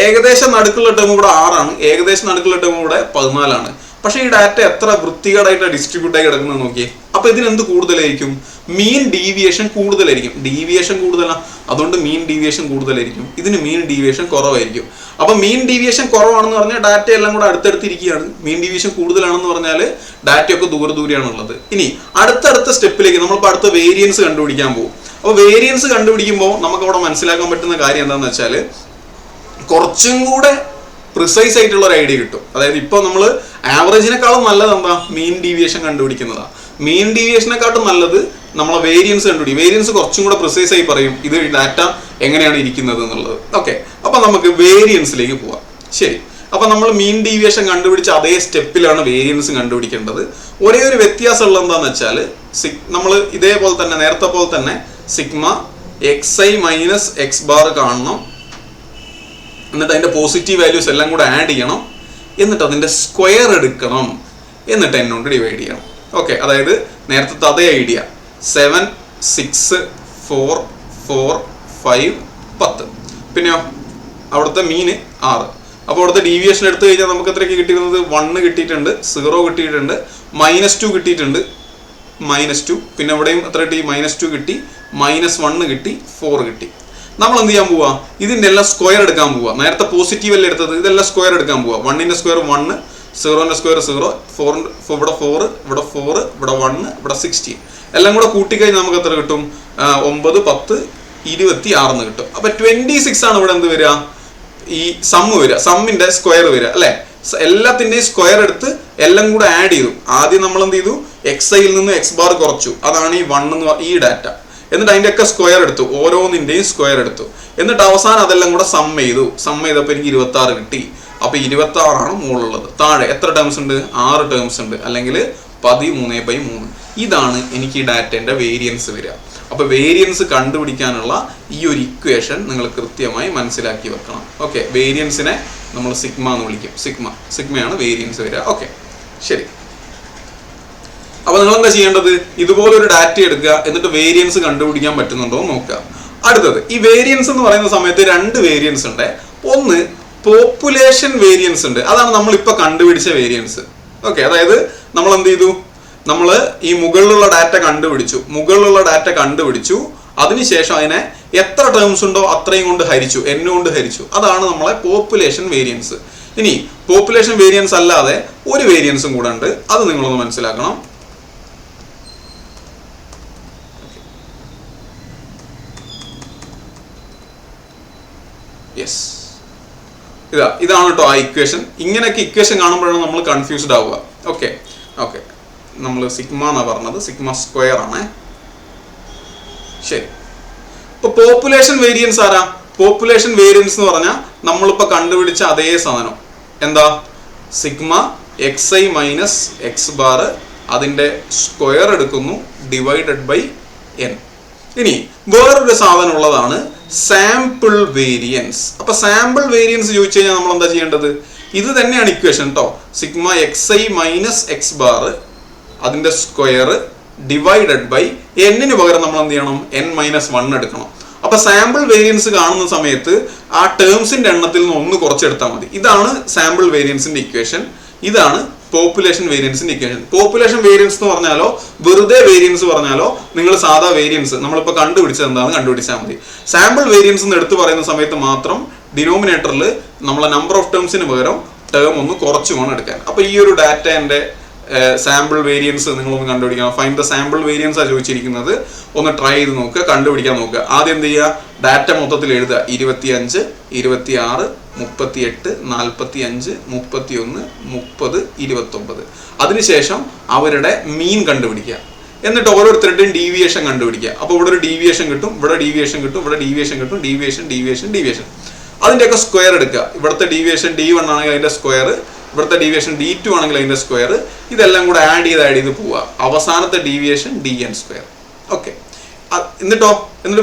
ഏകദേശം നടുക്കുള്ള ടേം ഇവിടെ 6 ആണ്, ഏകദേശം നടുക്കുള്ള ടേം ഇവിടെ 14 ആണ്. പക്ഷെ ഈ ഡാറ്റ എത്ര വൃത്തികേടായിട്ട് ഡിസ്ട്രിബ്യൂട്ട് ആയി കിടക്കുന്നത് നോക്കിയേ. അപ്പൊ ഇതിനെന്ത് കൂടുതലായിരിക്കും? മീൻ ഡീവിയേഷൻ കൂടുതലായിരിക്കും. ഡീവിയേഷൻ കൂടുതലാണ്, അതുകൊണ്ട് മീൻ ഡീവിയേഷൻ കൂടുതലായിരിക്കും. ഇതിന് മീൻ ഡീവിയേഷൻ കുറവായിരിക്കും. അപ്പൊ മീൻ ഡീവിയേഷൻ കുറവാണെന്ന് പറഞ്ഞാൽ ഡാറ്റ എല്ലാം കൂടെ അടുത്തടുത്തിരിക്കുകയാണ്. മീൻ ഡീവിയേഷൻ കൂടുതലാണെന്ന് പറഞ്ഞാൽ ഡാറ്റയൊക്കെ ദൂരെയാണുള്ളത്. ഇനി അടുത്തടുത്ത സ്റ്റെപ്പിലേക്ക് നമ്മളിപ്പോൾ അടുത്ത വേരിയൻസ് കണ്ടുപിടിക്കാൻ പോകും. അപ്പോൾ വേരിയൻസ് കണ്ടുപിടിക്കുമ്പോൾ നമുക്ക് അവിടെ മനസ്സിലാക്കാൻ പറ്റുന്ന കാര്യം എന്താണെന്ന് വെച്ചാൽ കുറച്ചും കൂടെ പ്രിസൈസ് ആയിട്ടുള്ള ഒരു ഐഡിയ കിട്ടും. അതായത് ഇപ്പോൾ നമ്മൾ ആവറേജിനെക്കാളും നല്ലത് എന്താ? Mean deviation കണ്ടുപിടിക്കുന്നതാണ്. മീൻ ഡീവിയേഷനെക്കാട്ടും നല്ലത് നമ്മളെ വേരിയൻസ് കണ്ടുപിടിക്കും. വേരിയൻസ് കുറച്ചും കൂടെ പ്രിസൈസ് ആയി പറയും ഇത് ഡാറ്റ എങ്ങനെയാണ് ഇരിക്കുന്നത് എന്നുള്ളത്. ഓക്കെ, അപ്പൊ നമുക്ക് വേരിയൻസിലേക്ക് പോവാം. ശരി, അപ്പൊ നമ്മൾ മീൻ ഡീവിയേഷൻ കണ്ടുപിടിച്ച അതേ സ്റ്റെപ്പിലാണ് വേരിയൻസ് കണ്ടുപിടിക്കേണ്ടത്. ഒരേ ഒരു വ്യത്യാസമുള്ള എന്താന്ന് വെച്ചാൽ നമ്മൾ ഇതേപോലെ തന്നെ നേരത്തെ പോലെ തന്നെ സിഗ്മ XI - X ബാർ കാണണം. എന്നിട്ട് അതിന്റെ പോസിറ്റീവ് വാല്യൂസ് എല്ലാം കൂടെ ആഡ് ചെയ്യണം. എന്നിട്ട് അതിന്റെ സ്ക്വയർ എടുക്കണം. എന്നിട്ട് n കൊണ്ട് ഡിവൈഡ് ചെയ്യണം. ഓക്കെ, അതായത് നേരത്തെ അതേ ഐഡിയ. 7, 6, 4, 4, 5, 10. പിന്നെയോ അവിടുത്തെ മീന് 6. അപ്പോൾ അവിടുത്തെ ഡീവിയേഷൻ എടുത്തു കഴിഞ്ഞാൽ നമുക്ക് എത്രയൊക്കെ കിട്ടിയിരുന്നത്? 1 കിട്ടിയിട്ടുണ്ട്, 0 കിട്ടിയിട്ടുണ്ട്, -2 കിട്ടിയിട്ടുണ്ട്, -2. പിന്നെ ഇവിടെയും എത്ര കിട്ടി? -2 കിട്ടി, -1 കിട്ടി, 4 കിട്ടി. നമ്മൾ എന്ത് ചെയ്യാൻ പോവാ? ഇതിന്റെ എല്ലാം സ്ക്വയർ എടുക്കാൻ പോവാ. നേരത്തെ പോസിറ്റീവ് അല്ലേ എടുത്തത്, ഇതെല്ലാം സ്ക്വയർ എടുക്കാൻ പോവാ. 1ന്റെ സ്ക്വയർ 1, 0ന്റെ സ്ക്വയർ 0, 4 ഇവിടെ 4, ഇവിടെ 4, ഇവിടെ 1, ഇവിടെ 16. എല്ലാം കൂടെ കൂട്ടിക്കഴിഞ്ഞാൽ നമുക്ക് എത്ര കിട്ടും? 9, 10, 26 കിട്ടും. അപ്പൊ 26 ആണ് ഇവിടെ എന്ത് വരിക? ഈ സമ്മ് വരിക, സമ്മിന്റെ സ്ക്വയർ വരിക അല്ലെ. എല്ലാത്തിന്റെയും സ്ക്വയർ എടുത്ത് എല്ലാം കൂടെ ആഡ് ചെയ്തു. ആദ്യം നമ്മൾ എന്ത് ചെയ്തു? XIയിൽ നിന്ന് X ബാർ കുറച്ചു. അതാണ് ഈ 1 എന്ന് ഈ ഡാറ്റ. എന്നിട്ട് അതിന്റെ ഒക്കെ സ്ക്വയർ എടുത്തു, ഓരോന്നിന്റെയും സ്ക്വയർ എടുത്തു. എന്നിട്ട് അവസാനം അതെല്ലാം കൂടെ സം ചെയ്തു. സം ചെയ്തപ്പോൾ എനിക്ക് 26 കിട്ടി. അപ്പൊ 26 ആണ് മുകളിലുള്ളത്. താഴെ എത്ര ടേംസ് ഉണ്ട്? 6 ടേംസ് ഉണ്ട്, അല്ലെങ്കിൽ 13/3. ഇതാണ് എനിക്ക് ഈ ഡാറ്റേന്റെ വേരിയൻസ് വരിക. അപ്പൊ വേരിയൻസ് കണ്ടുപിടിക്കാനുള്ള ഈ ഒരു ഇക്വേഷൻ നിങ്ങൾ കൃത്യമായി മനസ്സിലാക്കി വെക്കണം. ഓക്കെ, വേരിയൻസിനെ നമ്മൾ സിഗ്മ എന്ന് വിളിക്കും. സിഗ്മയാണ് വേരിയൻസ് വരിക. ഓക്കെ, ശരി. അപ്പൊ നിങ്ങൾ എന്താ ചെയ്യേണ്ടത്? ഇതുപോലെ ഒരു ഡാറ്റ എടുക്കുക, എന്നിട്ട് വേരിയൻസ് കണ്ടുപിടിക്കാൻ പറ്റുന്നുണ്ടോ എന്ന് നോക്കുക. അടുത്തത്, ഈ വേരിയൻസ് എന്ന് പറയുന്ന സമയത്ത് രണ്ട് വേരിയൻസ് ഉണ്ട്. ഒന്ന് പോപ്പുലേഷൻ വേരിയൻസ് ഉണ്ട്, അതാണ് നമ്മളിപ്പോ കണ്ടുപിടിച്ച വേരിയൻസ്. ഓക്കെ, അതായത് നമ്മൾ എന്ത് ചെയ്തു? നമ്മൾ ഈ മുകളിലുള്ള ഡാറ്റ കണ്ടുപിടിച്ചു, അതിനുശേഷം അതിനെ എത്ര ടേംസ് ഉണ്ടോ അത്രയും കൊണ്ട് ഹരിച്ചു, n കൊണ്ട് ഹരിച്ചു. അതാണ് നമ്മളെ പോപ്പുലേഷൻ വേരിയൻസ്. ഇനി പോപ്പുലേഷൻ വേരിയൻസ് അല്ലാതെ ഒരു വേരിയൻസും കൂടെ ഉണ്ട്, അത് നിങ്ങളൊന്ന് മനസ്സിലാക്കണം. യെസ്, ഇതാണ് കേട്ടോ ആ ഇക്വേഷൻ. ഇങ്ങനെയൊക്കെ ഇക്വേഷൻ കാണുമ്പോഴാണ് നമ്മൾ കൺഫ്യൂസ്ഡ് ആവുക. ഓക്കെ, നമ്മൾ സിഗ്മ എന്നാ പറഞ്ഞത്, സിഗ്മ സ്ക്വയർ ആണ്. ശരി, ഇപ്പൊ പോപ്പുലേഷൻ വേരിയൻസ് ആരാ? പോപ്പുലേഷൻ വേരിയൻസ് എന്ന് പറഞ്ഞാൽ നമ്മളിപ്പോ കണ്ടുപിടിച്ച അതേ സാധനം. എന്താ? Sigma xi minus X bar, അതിന്റെ സ്ക്വയർ എടുക്കുന്നു, ഡിവൈഡഡ് ബൈ n. ഇനി വേറൊരു സാധനം ഉള്ളതാണ് സാമ്പിൾ വേരിയൻസ്. അപ്പൊ സാമ്പിൾ വേരിയൻസ് ചോദിച്ചു കഴിഞ്ഞാൽ നമ്മൾ എന്താ ചെയ്യേണ്ടത്? ഇത് തന്നെയാണ് ഇക്വേഷൻ കേട്ടോ. Sigma xi minus X bar, അതിന്റെ സ്ക്വയർ ഡിവൈഡഡ് ബൈ എന്നിന് പകരം നമ്മൾ എന്ത് ചെയ്യണം? n-1 എടുക്കണം. അപ്പൊ സാമ്പിൾ വേരിയൻസ് കാണുന്ന സമയത്ത് ആ ടേംസിന്റെ എണ്ണത്തിൽ നിന്ന് ഒന്ന് കുറച്ചെടുത്താൽ മതി. ഇതാണ് സാമ്പിൾ വേരിയൻസിന്റെ ഇക്വേഷൻ. ഇതാണ് പോപ്പുലേഷൻ വേരിയൻസിന്റെ ഇക്വേഷൻ. പോപ്പുലേഷൻ വേരിയൻസ് എന്ന് പറഞ്ഞാലോ വെറുതെ വേരിയൻസ് പറഞ്ഞാലോ നിങ്ങൾ സാധാ വേരിയൻസ് നമ്മളിപ്പോൾ കണ്ടുപിടിച്ചത് എന്താണെന്ന് കണ്ടുപിടിച്ചാൽ മതി. സാമ്പിൾ വേരിയൻസ് എന്ന് എടുത്തു പറയുന്ന സമയത്ത് മാത്രം ഡിനോമിനേറ്ററിൽ നമ്മളെ നമ്പർ ഓഫ് ടേംസിന് പകരം ടേം ഒന്ന് കുറച്ച് വേണം എടുക്കാൻ. അപ്പൊ ഈ ഒരു ഡാറ്റേന്റെ സാമ്പിൾ വേരിയൻസ് നിങ്ങളൊന്ന് കണ്ടുപിടിക്കണം. ഫൈൻഡ് ദ സാമ്പിൾ വേരിയൻസ് ആ ചോദിച്ചിരിക്കുന്നത്. ഒന്ന് ട്രൈ ചെയ്ത് നോക്കുക, കണ്ടുപിടിക്കാൻ നോക്കുക. ആദ്യം എന്ത് ചെയ്യുക? ഡാറ്റ മൊത്തത്തിൽ എഴുതുക. 25, 26, 38, 45, 31, 30, 29. അതിനുശേഷം അവരുടെ മീൻ കണ്ടുപിടിക്കുക. എന്നിട്ട് ഓരോരുത്തരുടെയും ഡീവിയേഷൻ കണ്ടുപിടിക്കുക. അപ്പോൾ ഇവിടെ ഒരു ഡീവിയേഷൻ കിട്ടും, ഇവിടെ ഡീവിയേഷൻ കിട്ടും, ഇവിടെ ഡീവിയേഷൻ കിട്ടും, ഡീവിയേഷൻ. അതിൻ്റെയൊക്കെ സ്ക്വയർ എടുക്കുക. ഇവിടുത്തെ ഡീവിയേഷൻ D1 ആണെങ്കിൽ അതിന്റെ സ്ക്വയർ, ഇവിടുത്തെ ഡീവിയേഷൻ D2 ആണെങ്കിൽ അതിന്റെ സ്ക്വയർ. ഇതെല്ലാം കൂടെ ആഡ് ചെയ്ത് പോവുക. അവസാനത്തെ ഡീവിയേഷൻ dn സ്ക്വയർ. ഓക്കെ, എന്നിട്ട്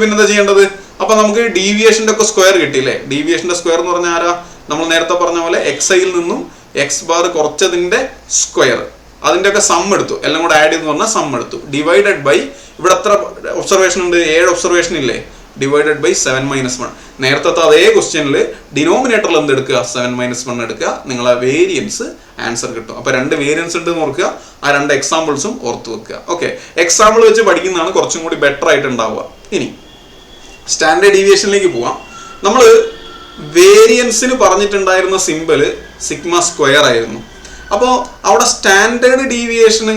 പിന്നെ എന്താ ചെയ്യേണ്ടത്? അപ്പൊ നമുക്ക് ഡീവിയേഷന്റെ ഒക്കെ സ്ക്വയർ കിട്ടിയില്ലേ? ഡീവിയേഷന്റെ സ്ക്വയർ എന്ന് പറഞ്ഞാൽ ആരാ? നമ്മൾ നേരത്തെ പറഞ്ഞ പോലെ xi നിന്നും എക്സ് ബാർ കുറച്ചതിന്റെ സ്ക്വയർ, അതിന്റെ ഒക്കെ സം എടുത്തു, എല്ലാം കൂടെ ആഡ് ചെയ്ത് പറഞ്ഞാൽ സം എടുത്തു, ഡിവൈഡഡ് ബൈ ഇവിടെ എത്ര ഒബ്സർവേഷൻ ഉണ്ട്? 7 ഒബ്സർവേഷൻ ഇല്ലേ? Divided by 7-1. നേരത്തെ അതേ ക്വസ്റ്റ്യനിൽ ഡിനോമിനേറ്ററിൽ എന്ത് എടുക്കുക? 7-1 എടുക്കുക. നിങ്ങളെ വേരിയൻസ് ആൻസർ കിട്ടും. അപ്പൊ രണ്ട് വേരിയൻസ് ഉണ്ട് എന്ന് ഓർക്കുക. ആ രണ്ട് എക്സാമ്പിൾസും ഓർത്ത് വെക്കുക. ഓക്കെ, എക്സാമ്പിൾ വെച്ച് പഠിക്കുന്നതാണ് കുറച്ചും കൂടി ബെറ്റർ ആയിട്ട് ഉണ്ടാവുക. ഇനി സ്റ്റാൻഡേർഡ് ഡീവിയേഷനിലേക്ക് പോവാം. നമ്മൾ വേരിയൻസിന് പറഞ്ഞിട്ടുണ്ടായിരുന്ന സിമ്പിള് സിഗ്മ സ്ക്വയർ ആയിരുന്നു. അപ്പോൾ അവിടെ സ്റ്റാൻഡേർഡ് ഡീവിയേഷന്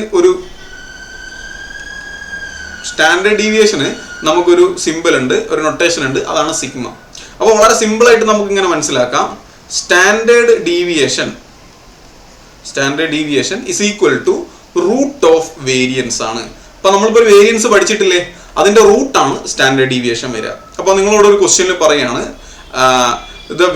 നമുക്കൊരു സിമ്പിൾ ഉണ്ട്, ഒരു നൊട്ടേഷൻ ഉണ്ട്, അതാണ് സിഗ്മ. അപ്പോൾ വളരെ സിമ്പിൾ ആയിട്ട് നമുക്ക് ഇങ്ങനെ മനസ്സിലാക്കാം. Standard deviation is equal to root of variance ആണ്. അപ്പൊ നമ്മളിപ്പോൾ ഒരു വേരിയൻസ് പഠിച്ചിട്ടില്ലേ? അതിന്റെ റൂട്ടാണ് സ്റ്റാൻഡേർഡ് ഡീവിയേഷൻ വരിക. അപ്പോൾ നിങ്ങളോട് ഒരു ക്വസ്റ്റ്യനിൽ പറയാണ് the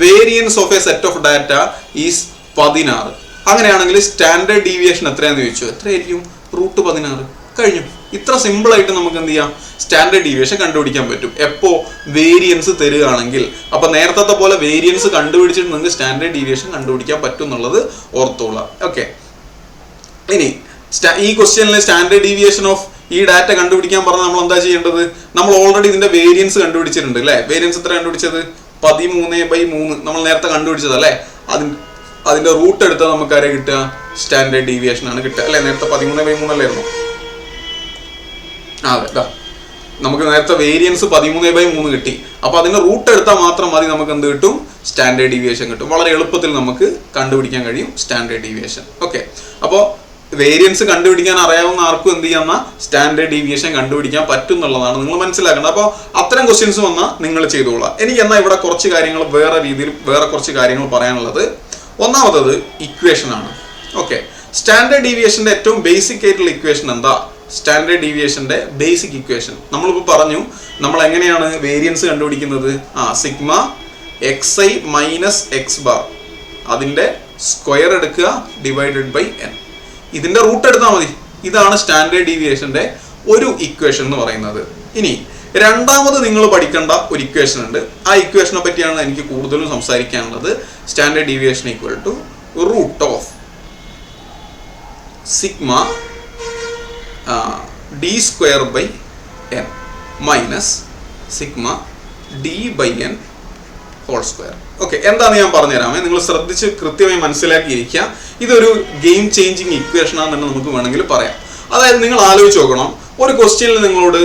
variance of a set of data is 16. അങ്ങനെയാണെങ്കിൽ സ്റ്റാൻഡേർഡ് ഡീവിയേഷൻ എത്രയാന്ന് ചോദിച്ചു, എത്രയായിരിക്കും? റൂട്ട് 16. കഴിഞ്ഞു. ഇത്ര സിമ്പിൾ ആയിട്ട് നമുക്ക് എന്ത് ചെയ്യാം? സ്റ്റാൻഡേർഡ് ഡീവിയേഷൻ കണ്ടുപിടിക്കാൻ പറ്റും. എപ്പോ? വേരിയൻസ് തരികയാണെങ്കിൽ. അപ്പൊ നേരത്തെ പോലെ വേരിയൻസ് കണ്ടുപിടിച്ചിട്ട് നിങ്ങൾക്ക് സ്റ്റാൻഡേർഡ് ഡീവിയേഷൻ കണ്ടുപിടിക്കാൻ പറ്റും എന്നുള്ളത് ഓർത്തോളാം. ഓക്കെ, ഇനി ഈ ക്വസ്റ്റ്യനിൽ സ്റ്റാൻഡേർഡ് ഡീവിയേഷൻ ഓഫ് ഈ ഡാറ്റ കണ്ടുപിടിക്കാൻ പറഞ്ഞാൽ നമ്മൾ എന്താ ചെയ്യേണ്ടത്? നമ്മൾ ഓൾറെഡി ഇതിന്റെ വേരിയൻസ് കണ്ടുപിടിച്ചിട്ടുണ്ട് അല്ലെ? വേരിയൻസ് എത്ര കണ്ടുപിടിച്ചത്? 13/3 നമ്മൾ നേരത്തെ കണ്ടുപിടിച്ചത് അല്ലെ? അതിന്റെ റൂട്ട് എടുത്താൽ നമുക്ക് ആരെ കിട്ടുക? സ്റ്റാൻഡേർഡ് ഡീവിയേഷൻ ആണ് കിട്ടുക അല്ലെ? നേരത്തെ 13/3 അല്ലായിരുന്നു? അതെ, നമുക്ക് നേരത്തെ വേരിയൻസ് 13/3 കിട്ടി. അപ്പൊ അതിന്റെ റൂട്ട് എടുത്താൽ മാത്രം മതി, നമുക്ക് എന്ത് കിട്ടും? സ്റ്റാൻഡേർഡ് ഡീവിയേഷൻ കിട്ടും. വളരെ എളുപ്പത്തിൽ നമുക്ക് കണ്ടുപിടിക്കാൻ കഴിയും സ്റ്റാൻഡേർഡ് ഡീവിയേഷൻ. ഓക്കെ, അപ്പോൾ വേരിയൻസ് കണ്ടുപിടിക്കാൻ അറിയാവുന്ന ആർക്കും എന്ത് ചെയ്യാന്ന സ്റ്റാൻഡേർഡ് ഡീവിയേഷൻ കണ്ടുപിടിക്കാൻ പറ്റും എന്നുള്ളതാണ് നിങ്ങൾ മനസ്സിലാക്കേണ്ടത്. അപ്പോൾ അത്തരം ക്വസ്റ്റ്യൻസ് വന്നാൽ നിങ്ങൾ ചെയ്തോളാം. എനിക്ക് എന്നാൽ ഇവിടെ കുറച്ച് കാര്യങ്ങൾ വേറെ കുറച്ച് കാര്യങ്ങൾ പറയാനുള്ളത്. ഒന്നാമത്തത് ഇക്വേഷൻ ആണ്. ഓക്കെ, സ്റ്റാൻഡേർഡ് ഡീവിയേഷന്റെ ഏറ്റവും ബേസിക് ആയിട്ടുള്ള ഇക്വേഷൻ എന്താ? സ്റ്റാൻഡേർഡ് ഡീവിയേഷന്റെ ബേസിക് ഇക്വേഷൻ നമ്മളിപ്പോൾ പറഞ്ഞു. നമ്മൾ എങ്ങനെയാണ് വേരിയൻസ് കണ്ടുപിടിക്കുന്നത്? Sigma xi minus X bar, അതിന്റെ സ്ക്വയർ എടുക്കുക, ഡിവൈഡഡ് ബൈ n. ഇതിന്റെ റൂട്ട് എടുത്താൽ മതി. ഇതാണ് സ്റ്റാൻഡേർഡ് ഡീവിയേഷന്റെ ഒരു ഇക്വേഷൻ എന്ന് പറയുന്നത്. ഇനി രണ്ടാമത് നിങ്ങൾ പഠിക്കേണ്ട ഒരു ഇക്വേഷൻ ഉണ്ട്. ആ ഇക്വേഷനെ പറ്റിയാണ് എനിക്ക് കൂടുതലും സംസാരിക്കാനുള്ളത്. Standard deviation equal to root of sigma D square by N minus sigma D by N whole square. Okay, എന്താണെന്ന് ഞാൻ പറഞ്ഞുതരാമേ, നിങ്ങൾ ശ്രദ്ധിച്ച് കൃത്യമായി മനസ്സിലാക്കിയിരിക്കുക. ഇതൊരു ഗെയിം ചേഞ്ചിങ് ഇക്വേഷൻ ആണെന്ന് നമുക്ക് വേണമെങ്കിൽ പറയാം. അതായത് നിങ്ങൾ ആലോചിച്ച് നോക്കണം, ഒരു ക്വസ്റ്റ്യനിൽ നിങ്ങളോട്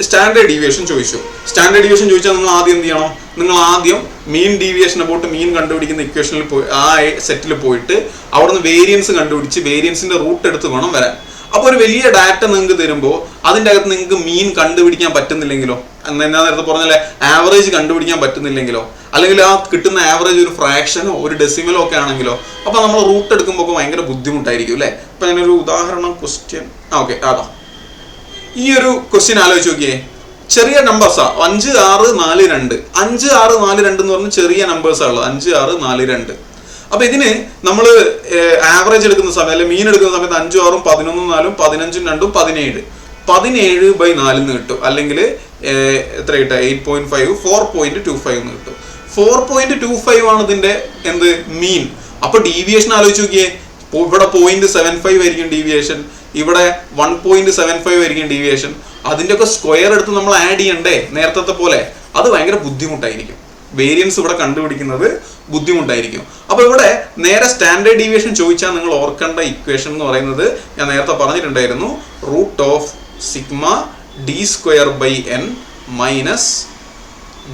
സ്റ്റാൻഡേർഡ് ഡീവിയേഷൻ ചോദിച്ചു. സ്റ്റാൻഡേർഡ് ഡീവിയേഷൻ ചോദിച്ചാൽ നിങ്ങൾ ആദ്യം എന്ത് ചെയ്യണം? നിങ്ങൾ ആദ്യം മീൻ ഡീവിയേഷൻ അബൌട്ട് മീൻ കണ്ടുപിടിക്കുന്ന ഇക്വേഷനിൽ പോയി ആ സെറ്റിൽ പോയിട്ട് അവിടുന്ന് വേരിയൻസ് കണ്ടുപിടിച്ച് വേരിയൻസിന്റെ റൂട്ട് എടുത്ത് വേണം വരാൻ. അപ്പോൾ ഒരു വലിയ ഡാറ്റ നിങ്ങൾക്ക് തരുമ്പോൾ അതിൻ്റെ അകത്ത് നിങ്ങൾക്ക് മീൻ കണ്ടുപിടിക്കാൻ പറ്റുന്നില്ലെങ്കിലോ, ഞാൻ നേരത്തെ പറഞ്ഞല്ലേ ആവറേജ് കണ്ടുപിടിക്കാൻ പറ്റുന്നില്ലെങ്കിലോ, അല്ലെങ്കിൽ ആ കിട്ടുന്ന ആവറേജ് ഒരു ഫ്രാക്ഷനോ ഒരു ഡെസിമലോ ഒക്കെ ആണെങ്കിലോ, അപ്പോൾ നമ്മൾ റൂട്ട് എടുക്കുമ്പോൾ ഭയങ്കര ബുദ്ധിമുട്ടായിരിക്കും അല്ലേ. ഇപ്പം ഞാനൊരു ഉദാഹരണം ക്വസ്റ്റ്യൻ ഓക്കെ അതാ ഈ ഒരു ക്വസ്റ്റ്യൻ ആലോചിച്ച് നോക്കിയേ. ചെറിയ നമ്പേഴ്സാ 5, 6, 4, 2. 5, 6, 4, 2 എന്ന് പറഞ്ഞ ചെറിയ നമ്പേഴ്സാണ് ഉള്ളത്. 5, 6, 4, 2. അപ്പൊ ഇതിന് നമ്മൾ ആവറേജ് എടുക്കുന്ന സമയം അല്ലെങ്കിൽ മീൻ എടുക്കുന്ന സമയത്ത് 5, 6, 11, 4, 15, 2, 17. 17/4 എന്ന് കിട്ടും. അല്ലെങ്കിൽ എത്ര കിട്ടുക? 8.5, 4.25 എന്ന് കിട്ടും. 4.25 ആണ് ഇതിന്റെ എന്ത് മീൻ. അപ്പൊ ഡീവിയേഷൻ ആലോചിച്ച് നോക്കിയേ. ഇവിടെ 0.75 ആയിരിക്കും ഡീവിയേഷൻ, ഇവിടെ 1.75 ആയിരിക്കും ഡീവിയേഷൻ. അതിൻ്റെ ഒക്കെ സ്ക്വയർ എടുത്ത് നമ്മൾ ആഡ് ചെയ്യണ്ടേ നേരത്തെ പോലെ? അത് ഭയങ്കര ബുദ്ധിമുട്ടായിരിക്കും. വേരിയൻസ് ഇവിടെ കണ്ടുപിടിക്കുന്നത് ബുദ്ധിമുട്ടായിരിക്കും. അപ്പോൾ ഇവിടെ നേരെ സ്റ്റാൻഡേർഡ് ഡീവിയേഷൻ ചോദിച്ചാൽ നിങ്ങൾ ഓർക്കേണ്ട ഇക്വേഷൻ എന്ന് പറയുന്നത് ഞാൻ നേരത്തെ പറഞ്ഞിട്ടുണ്ടായിരുന്നു, root of sigma D square by N minus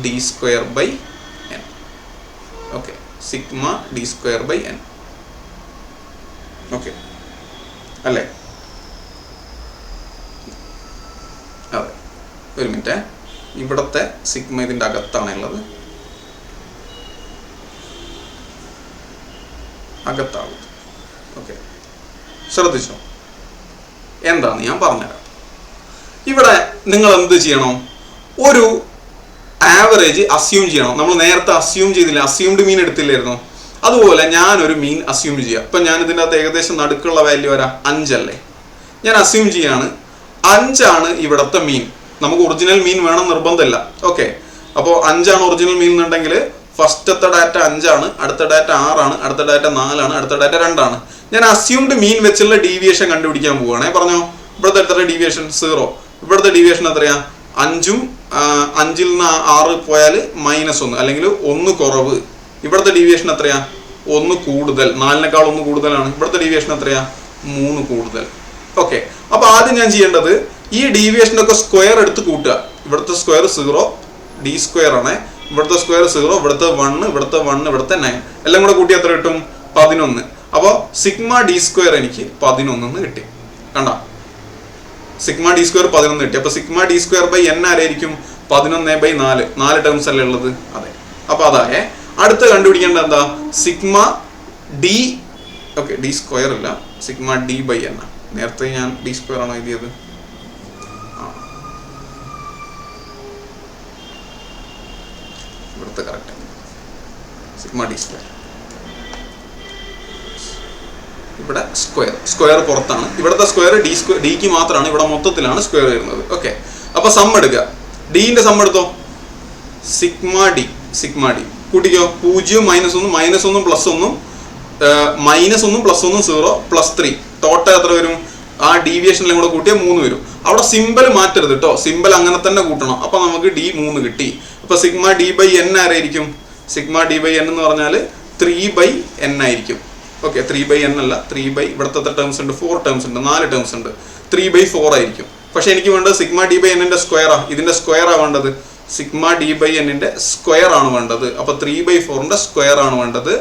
D square by N. Okay, sigma D square by N. Okay അല്ലേ? അതെ, ഒരു മിനിറ്റ്. ഇവിടത്തെ സിഗ്മ ഇതിൻ്റെ അകത്താണുള്ളത്, അകത്താണ്. ഓക്കെ, ശ്രദ്ധിച്ചോ? എന്താന്ന് ഞാൻ പറഞ്ഞുതരാം. ഇവിടെ നിങ്ങൾ എന്ത് ചെയ്യണം? ഒരു ആവറേജ് അസ്യൂം ചെയ്യണം. നമ്മൾ നേരത്തെ അസ്യൂം ചെയ്തില്ല, അസ്യൂംഡ് മീൻ എടുത്തില്ലായിരുന്നു? അതുപോലെ ഞാനൊരു മീൻ അസ്യൂം ചെയ്യാം. ഇപ്പം ഞാൻ ഇതിൻ്റെ അകത്ത് ഏകദേശം നടുക്കുള്ള വാല്യൂ വരാം 5 അല്ലേ? ഞാൻ അസ്യൂം ചെയ്യാണ് 5 ആണ് ഇവിടുത്തെ മീൻ. നമുക്ക് ഒറിജിനൽ മീൻ വേണം നിർബന്ധമില്ല. ഓക്കെ, അപ്പോൾ 5 ആണ് ഒറിജിനൽ മീൻ എന്നുണ്ടെങ്കിൽ ഫസ്റ്റത്തെ ഡാറ്റ 5 ആണ്, അടുത്ത ഡാറ്റ 6 ആണ്, അടുത്ത ഡാറ്റ 4 ആണ്, അടുത്ത ഡാറ്റ 2 ആണ്. ഞാൻ അസ്യൂംഡ് മീൻ വെച്ചുള്ള ഡീവിയേഷൻ കണ്ടുപിടിക്കാൻ പോവുകയാണേ. പറഞ്ഞോ, ഇവിടുത്തെ എത്ര ഡീവിയേഷൻ? 0. ഇവിടുത്തെ ഡീവിയേഷൻ എത്രയാ? 5ഉം 5ൽ നിന്ന് 6 പോയാൽ -1 അല്ലെങ്കിൽ 1 കുറവ്. ഇവിടുത്തെ ഡീവിയേഷൻ എത്രയാ? 1 കൂടുതൽ. 4നേക്കാൾ 1 കൂടുതലാണ്. ഇവിടുത്തെ ഡീവിയേഷൻ എത്രയാ? 3 കൂടുതൽ. ഓക്കെ, അപ്പൊ ആദ്യം ഞാൻ ചെയ്യേണ്ടത് ഈ ഡീവിയേഷൻ്റെ ഒക്കെ സ്ക്വയർ എടുത്ത് കൂട്ടുക. ഇവിടുത്തെ സ്ക്വയർ 0, ഡി സ്ക്വയർ ആണ്. ഇവിടുത്തെ സ്ക്വയർ 0, ഇവിടുത്തെ 1, ഇവിടുത്തെ 1, ഇവിടുത്തെ 9, എല്ലാം കൂടെ കൂട്ടി എത്ര കിട്ടും? 11. അപ്പോൾ സിഗ്മ ഡി സ്ക്വയർ എനിക്ക് 11 കിട്ടി. കണ്ട, സിഗ്മ ഡി സ്ക്വയർ 11 കിട്ടി. അപ്പൊ sigma D square by N ആരായിരിക്കും? 11/4. 4 ടേംസ് അല്ലേ ഉള്ളത്? അതെ. അപ്പൊ അതായേ അടുത്ത കണ്ടുപിടിക്കേണ്ട എന്താ? Sigma D. Okay, D square അല്ല, സിഗ്മ ഡി ബൈ എൻ. നേരത്തെ ഞാൻ ഡി സ്ക്വയർ ആണോ എഴുതിയത്? ഇവിടുത്തെ കറക്റ്റ് സിഗ്മ ഡി സ്ക്വയർ. ഇവിടെ സ്ക്വയർ പുറത്താണ്. ഇവിടുത്തെ സ്ക്വയർ ഡിക്ക് മാത്രമാണ്, ഇവിടെ മൊത്തത്തിലാണ് സ്ക്വയർ വരുന്നത്. ഓക്കെ, അപ്പൊ സം എടുക്കുക. ഡിന്റെ സം എടുത്തോ. സിഗ്മ ഡി കൂട്ടിക്കോ. 0, -1, -1 +1, -1 +1 0 +3. ടോട്ടൽ എത്ര വരും? ആ ഡീവിയേഷനിലും കൂടെ കൂട്ടിയാൽ 3 വരും. അവിടെ സിമ്പിൾ മാറ്റരുത് കേട്ടോ, സിമ്പിൾ അങ്ങനെ തന്നെ കൂട്ടണം. അപ്പൊ നമുക്ക് ഡി 3 കിട്ടി. അപ്പൊ സിഗ്മ ഡി ബൈ എൻ ആരായിരിക്കും? സിഗ്മ ഡി ബൈ എൻ എന്ന് പറഞ്ഞാൽ 3/n ആയിരിക്കും. ഓക്കെ, 3/n അല്ല, 3 ഇവിടുത്തെ എത്ര ടേംസ് ഉണ്ട്? 4 ടേംസ് ഉണ്ട്, 4 ടേംസ് ഉണ്ട്. 3/4 ആയിരിക്കും. പക്ഷെ എനിക്ക് വേണ്ടത് സിഗ്മ ഡി ബൈ എന്നിന്റെ സ്ക്വയറാ. ഇതിന്റെ സ്ക്വയറാ വേണ്ടത്. സിഗ്മ ഡി ബൈ എന്നിന്റെ സ്ക്വയർ ആണ് വേണ്ടത്. അപ്പൊ 3/4ന്റെ സ്ക്വയർ ആണ് വേണ്ടത്.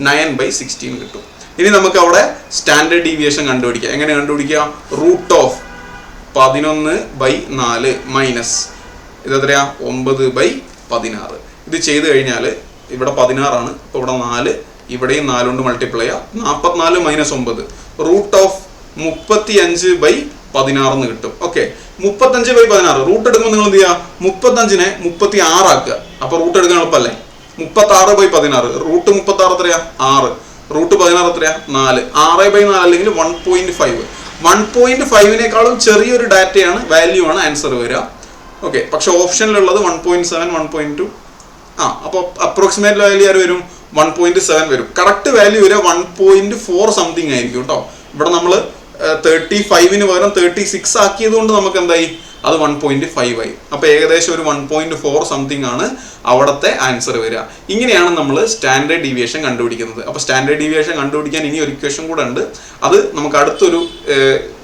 9/16 കിട്ടും. ഇനി നമുക്ക് അവിടെ സ്റ്റാൻഡേർഡ് ഡീവിയേഷൻ കണ്ടുപിടിക്കാം. എങ്ങനെ കണ്ടുപിടിക്കാം? റൂട്ട് ഓഫ് 11/4 മൈനസ് ഇതെത്രയാ? 9/16. ഇത് ചെയ്ത് കഴിഞ്ഞാൽ ഇവിടെ 16 ആണ്, ഇപ്പൊ ഇവിടെ 4, ഇവിടെയും 4 കൊണ്ട് മൾട്ടിപ്ലൈ ചെയ്യാം. 44 - 9 റൂട്ട് ഓഫ് 35/16 എന്ന് കിട്ടും. ഓക്കെ, 35/16 റൂട്ട് എടുക്കുമ്പോൾ നിങ്ങൾ എന്ത് ചെയ്യുക? 35നെ 36 ആക്കുക. അപ്പൊ റൂട്ട് എടുക്കാൻ എളുപ്പമല്ലേ? 36/16 റൂട്ട് 36 എത്രയാ? 6. റൂട്ട് 16 എത്രയാ? 4. 6/4 അല്ലെങ്കിൽ 1.5. 1.5നേക്കാളും ചെറിയൊരു ഡാറ്റയാണ്, വാല്യൂ ആണ് ആൻസർ വരിക. ഓക്കെ, പക്ഷെ ഓപ്ഷനിലുള്ളത് 1.7, 1.2. അപ്പോൾ അപ്രോക്സിമേറ്റ് വാല്യൂ ആര് വരും? 1.7 വരും. കറക്റ്റ് വാല്യൂ വരിക 1.4 സംതിങ് ആയിരിക്കും കേട്ടോ. ഇവിടെ നമ്മൾ 35 പകരം 36 ആക്കിയത് കൊണ്ട് നമുക്ക് എന്തായി, അത് 1.5 ആയി. അപ്പൊ ഏകദേശം ഒരു 1.4 സംതിങ് ആണ് അവിടുത്തെ ആൻസർ വരിക. ഇങ്ങനെയാണ് നമ്മൾ സ്റ്റാൻഡേർഡ് ഡീവിയേഷൻ കണ്ടുപിടിക്കുന്നത്. അപ്പൊ സ്റ്റാൻഡേർഡ് ഡീവിയേഷൻ കണ്ടുപിടിക്കാൻ ഇനി ഒരു ഇക്വേഷൻ കൂടെ ഉണ്ട്, അത് നമുക്ക് അടുത്തൊരു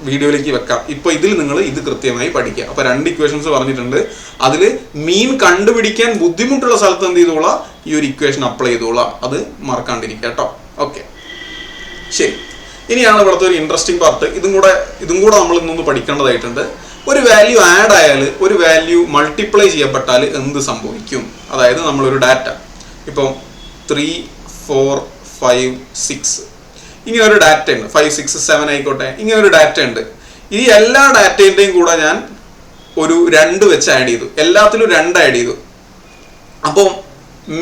വീഡിയോയിലേക്ക് വെക്കാം. ഇപ്പൊ ഇതിൽ നിങ്ങൾ ഇത് കൃത്യമായി പഠിക്കുക. അപ്പൊ 2 ഇക്വേഷൻസ് പറഞ്ഞിട്ടുണ്ട്. അതിൽ മീൻ കണ്ടുപിടിക്കാൻ ബുദ്ധിമുട്ടുള്ള സ്ഥലത്ത് എന്ത് ചെയ്തോളാം, ഈ ഒരു ഇക്വേഷൻ അപ്ലൈ ചെയ്തോളാം. അത് മറക്കാണ്ടിരിക്കുക കേട്ടോ. ഓക്കെ, ശരി. ഇനിയാണ് ഇവിടുത്തെ ഒരു ഇൻട്രസ്റ്റിംഗ് പാർട്ട്. ഇതും കൂടെ നമ്മൾ ഇന്നൊന്ന് പഠിക്കേണ്ടതായിട്ടുണ്ട്. ഒരു വാല്യൂ ആഡ് ആയാൽ, ഒരു വാല്യൂ മൾട്ടിപ്ലൈ ചെയ്യപ്പെട്ടാൽ എന്ത് സംഭവിക്കും? അതായത് നമ്മളൊരു ഡാറ്റ ഇപ്പം 3, 4, 5, 6 ഇങ്ങനെ ഒരു ഡാറ്റ ഉണ്ട്. 5, 6, 7 ആയിക്കോട്ടെ, ഇങ്ങനെ ഒരു ഡാറ്റ ഉണ്ട്. ഈ എല്ലാ ഡാറ്റേൻ്റെയും കൂടെ ഞാൻ ഒരു 2 വെച്ച് ആഡ് ചെയ്തു. എല്ലാത്തിലും 2 ആഡ് ചെയ്തു. അപ്പം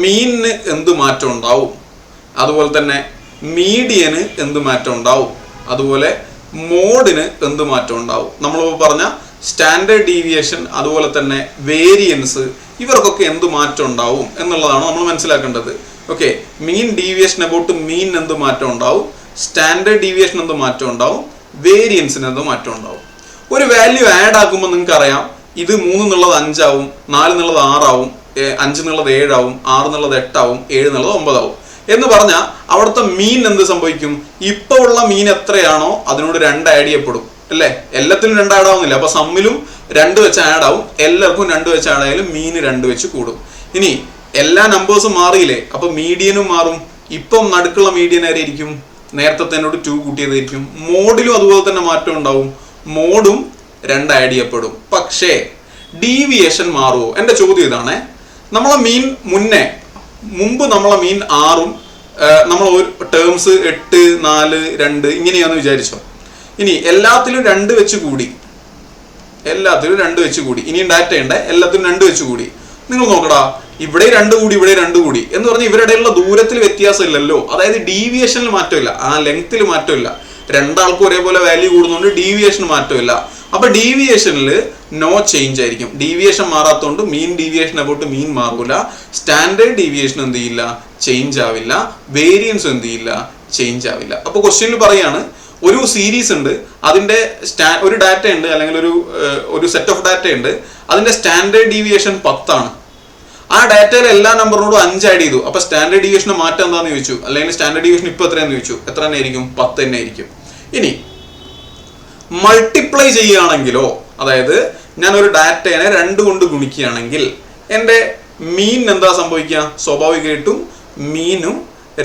മീനിന് എന്ത് മാറ്റം ഉണ്ടാവും? അതുപോലെ തന്നെ മീഡിയന് എന്ത് മാറ്റം ഉണ്ടാവും? അതുപോലെ മോഡിന് എന്ത് മാറ്റം ഉണ്ടാവും? നമ്മൾ പറഞ്ഞ സ്റ്റാൻഡേർഡ് ഡീവിയേഷൻ, അതുപോലെ തന്നെ വേരിയൻസ്, ഇവർക്കൊക്കെ എന്ത് മാറ്റം ഉണ്ടാവും എന്നുള്ളതാണ് നമ്മൾ മനസ്സിലാക്കേണ്ടത്. ഓക്കെ, മീൻ ഡീവിയേഷൻ അബൌട്ട് മീൻ എന്ത് മാറ്റം ഉണ്ടാവും, സ്റ്റാൻഡേർഡ് ഡീവിയേഷൻ എന്ത് മാറ്റം ഉണ്ടാവും, വേരിയൻസിന് എന്ത് മാറ്റം ഉണ്ടാവും. ഒരു വാല്യൂ ആഡ് ആക്കുമ്പോൾ നിങ്ങൾക്ക് അറിയാം, ഇത് 3 എന്നുള്ളത് 5 ആവും, 4 എന്നുള്ളത് 6 ആവും, 5 എന്നുള്ളത് 7 ആവും, 6 എന്നുള്ളത് 8 ആവും, 7 എന്നുള്ളത് 9 ആവും എന്ന് പറഞ്ഞാൽ അവിടുത്തെ മീൻ എന്ത് സംഭവിക്കും? ഇപ്പോൾ ഉള്ള മീൻ എത്രയാണോ അതിനോട് 2 ആഡ് ചെയ്യപ്പെടും അല്ലേ? എല്ലാത്തിലും 2 ആഡ് ആവുന്നില്ല. അപ്പൊ സമ്മിലും 2 വെച്ച് ആഡ് ആവും. എല്ലാവർക്കും 2 വെച്ച് ആഡ് ആയാലും മീന് 2 വെച്ച് കൂടും. ഇനി എല്ലാ നമ്പേഴ്സും മാറിയില്ലേ, അപ്പൊ മീഡിയനും മാറും. ഇപ്പം നടുക്കുള്ള മീഡിയൻ ആയിരിക്കും, നേരത്തെ തന്നോട് 2 കൂട്ടിയതായിരിക്കും. മോഡിലും അതുപോലെ തന്നെ മാറ്റം ഉണ്ടാവും. മോഡും 2 ആഡ് ചെയ്യപ്പെടും. പക്ഷേ ഡീവിയേഷൻ മാറുമോ? എന്റെ ചോദ്യം ഇതാണേ. നമ്മളെ മീൻ മുമ്പ് നമ്മളെ മീൻ 6ഉം നമ്മൾ ടേംസ് 8, 4, 2 ഇങ്ങനെയാന്ന് വിചാരിച്ചോ. ഇനി എല്ലാത്തിലും 2 വെച്ച് കൂടി, ഇനിയും ഡാറ്റ ഉണ്ട്, എല്ലാത്തിലും 2 വെച്ച് കൂടി. നിങ്ങൾ നോക്കടാ, ഇവിടെ 2 കൂടി, ഇവിടെ 2 കൂടി എന്ന് പറഞ്ഞാൽ ഇവരുടെയുള്ള ദൂരത്തിൽ വ്യത്യാസം ഇല്ലല്ലോ. അതായത് ഡീവിയേഷനിൽ മാറ്റമില്ല, ആ ലെങ്ത്തിൽ മാറ്റമില്ല. 2 ആൾക്കും ഒരേപോലെ വാല്യൂ കൂടുന്നതുകൊണ്ട് ഡീവിയേഷന് മാറ്റമില്ല. അപ്പൊ ഡീവിയേഷനിൽ നോ ചേഞ്ച് ആയിരിക്കും. ഡീവിയേഷൻ മാറാത്തതുകൊണ്ട് മീൻ ഡീവിയേഷൻ അബൌട്ട് മീൻ മാറൂല. സ്റ്റാൻഡേർഡ് ഡീവിയേഷൻ എന്ത് ചെയ്യില്ല, ചേഞ്ച് ആവില്ല. വേരിയൻസ് എന്ത് ചെയ്യില്ല, ചേഞ്ച് ആവില്ല. അപ്പൊ ക്വസ്റ്റ്യനിൽ പറയാണ്, ഒരു സീരീസ് ഉണ്ട്, അതിന്റെ ഒരു ഡാറ്റ ഉണ്ട്, അല്ലെങ്കിൽ ഒരു സെറ്റ് ഓഫ് ഡാറ്റ ഉണ്ട്, അതിന്റെ സ്റ്റാൻഡേർഡ് ഡീവിയേഷൻ 10 ആണ്. ആ ഡാറ്റയിലെ എല്ലാ നമ്പറിനോടും 5 ആഡ് ചെയ്തു. അപ്പൊ സ്റ്റാൻഡേർഡ് ഡീവിയേഷന് മാറ്റം എന്താണെന്ന് ചോദിച്ചു, അല്ലെങ്കിൽ സ്റ്റാൻഡേർഡ് ഡീവിയേഷൻ ഇപ്പൊ എത്രയാണെന്ന് ചോദിച്ചു. എത്ര തന്നെ ആയിരിക്കും? 10 തന്നെ ആയിരിക്കും. ഇനി മൾട്ടിപ്ലൈ ചെയ്യുകയാണെങ്കിലോ, അതായത് ഞാൻ ഒരു ഡാറ്റേനെ 2 കൊണ്ട് ഗുണിക്കുകയാണെങ്കിൽ എൻ്റെ മീൻ എന്താ സംഭവിക്കുക? സ്വാഭാവികമായിട്ടും മീനും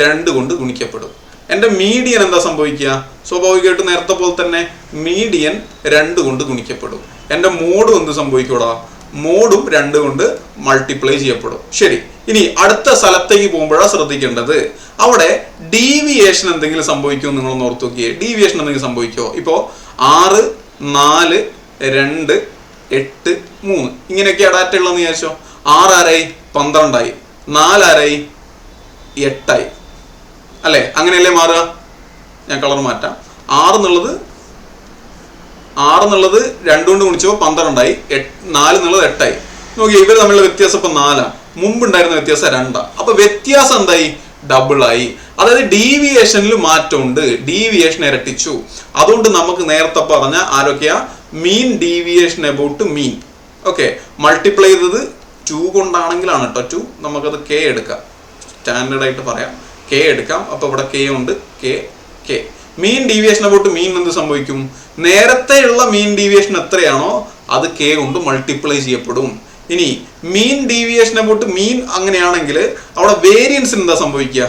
2 കൊണ്ട് ഗുണിക്കപ്പെടും. എൻ്റെ മീഡിയൻ എന്താ സംഭവിക്കുക? സ്വാഭാവികമായിട്ടും നേരത്തെ പോലെ തന്നെ മീഡിയൻ 2 കൊണ്ട് ഗുണിക്കപ്പെടും. എൻ്റെ മോഡും എന്ത് സംഭവിക്കൂടാ? മോഡും 2 കൊണ്ട് മൾട്ടിപ്ലൈ ചെയ്യപ്പെടും. ശരി, ഇനി അടുത്ത സ്ഥലത്തേക്ക് പോകുമ്പോഴാണ് ശ്രദ്ധിക്കേണ്ടത്. അവിടെ ഡീവിയേഷൻ എന്തെങ്കിലും സംഭവിക്കുമോ? നിങ്ങളൊന്ന് ഓർത്ത് നോക്കിയേ. ഡീവിയേഷൻ എന്തെങ്കിലും സംഭവിക്കുമോ? ഇപ്പോൾ 6, 4, 2, 8, 3 ഇങ്ങനെയൊക്കെയാണ് ഡാറ്റ ഉള്ളതെന്ന് വിചാരിച്ചോ. 6 ആരായി? 12 ആയി. 4 ആരായി? 8 ആയി അല്ലേ? അങ്ങനെയല്ലേ മാറുക? ഞാൻ കളർ മാറ്റാം. 6 എന്നുള്ളത് 2 കൊണ്ട് ഗുണിച്ചപ്പോൾ 12 ആയി. 4 എന്നുള്ളത് 8 ആയി. നോക്കി, ഇവർ തമ്മിലുള്ള വ്യത്യാസം ഇപ്പൊ 4. മുമ്പ് ഉണ്ടായിരുന്ന വ്യത്യാസം 2. അപ്പൊ വ്യത്യാസം എന്തായി? ഡബിൾ ആയി. അതായത് ഡീവിയേഷനിൽ മാറ്റമുണ്ട്, ഡീവിയേഷൻ ഇരട്ടിച്ചു. അതുകൊണ്ട് നമുക്ക് നേരത്തെ പറഞ്ഞ ആരൊക്കെയാ? മീൻ deviation about mean. Okay, multiply ചെയ്തത് 2 കൊണ്ടാണെങ്കിലാണ് കേട്ടോ. 2 നമുക്കത് കെ എടുക്കാം, സ്റ്റാൻഡേർഡ് ആയിട്ട് പറയാം, കെ എടുക്കാം. അപ്പൊ ഇവിടെ കെ ഉണ്ട്, കെ. മീൻ ഡീവിയേഷൻ അബൌട്ട് മീൻ എന്ത് സംഭവിക്കും? നേരത്തെയുള്ള മീൻ ഡീവിയേഷൻ എത്രയാണോ അത് കെ കൊണ്ട് മൾട്ടിപ്ലൈ ചെയ്യപ്പെടും. ഇനി മീൻ ഡീവിയേഷൻ അബൌട്ട് മീൻ അങ്ങനെയാണെങ്കിൽ അവിടെ വേരിയൻസ് എന്താ സംഭവിക്കുക?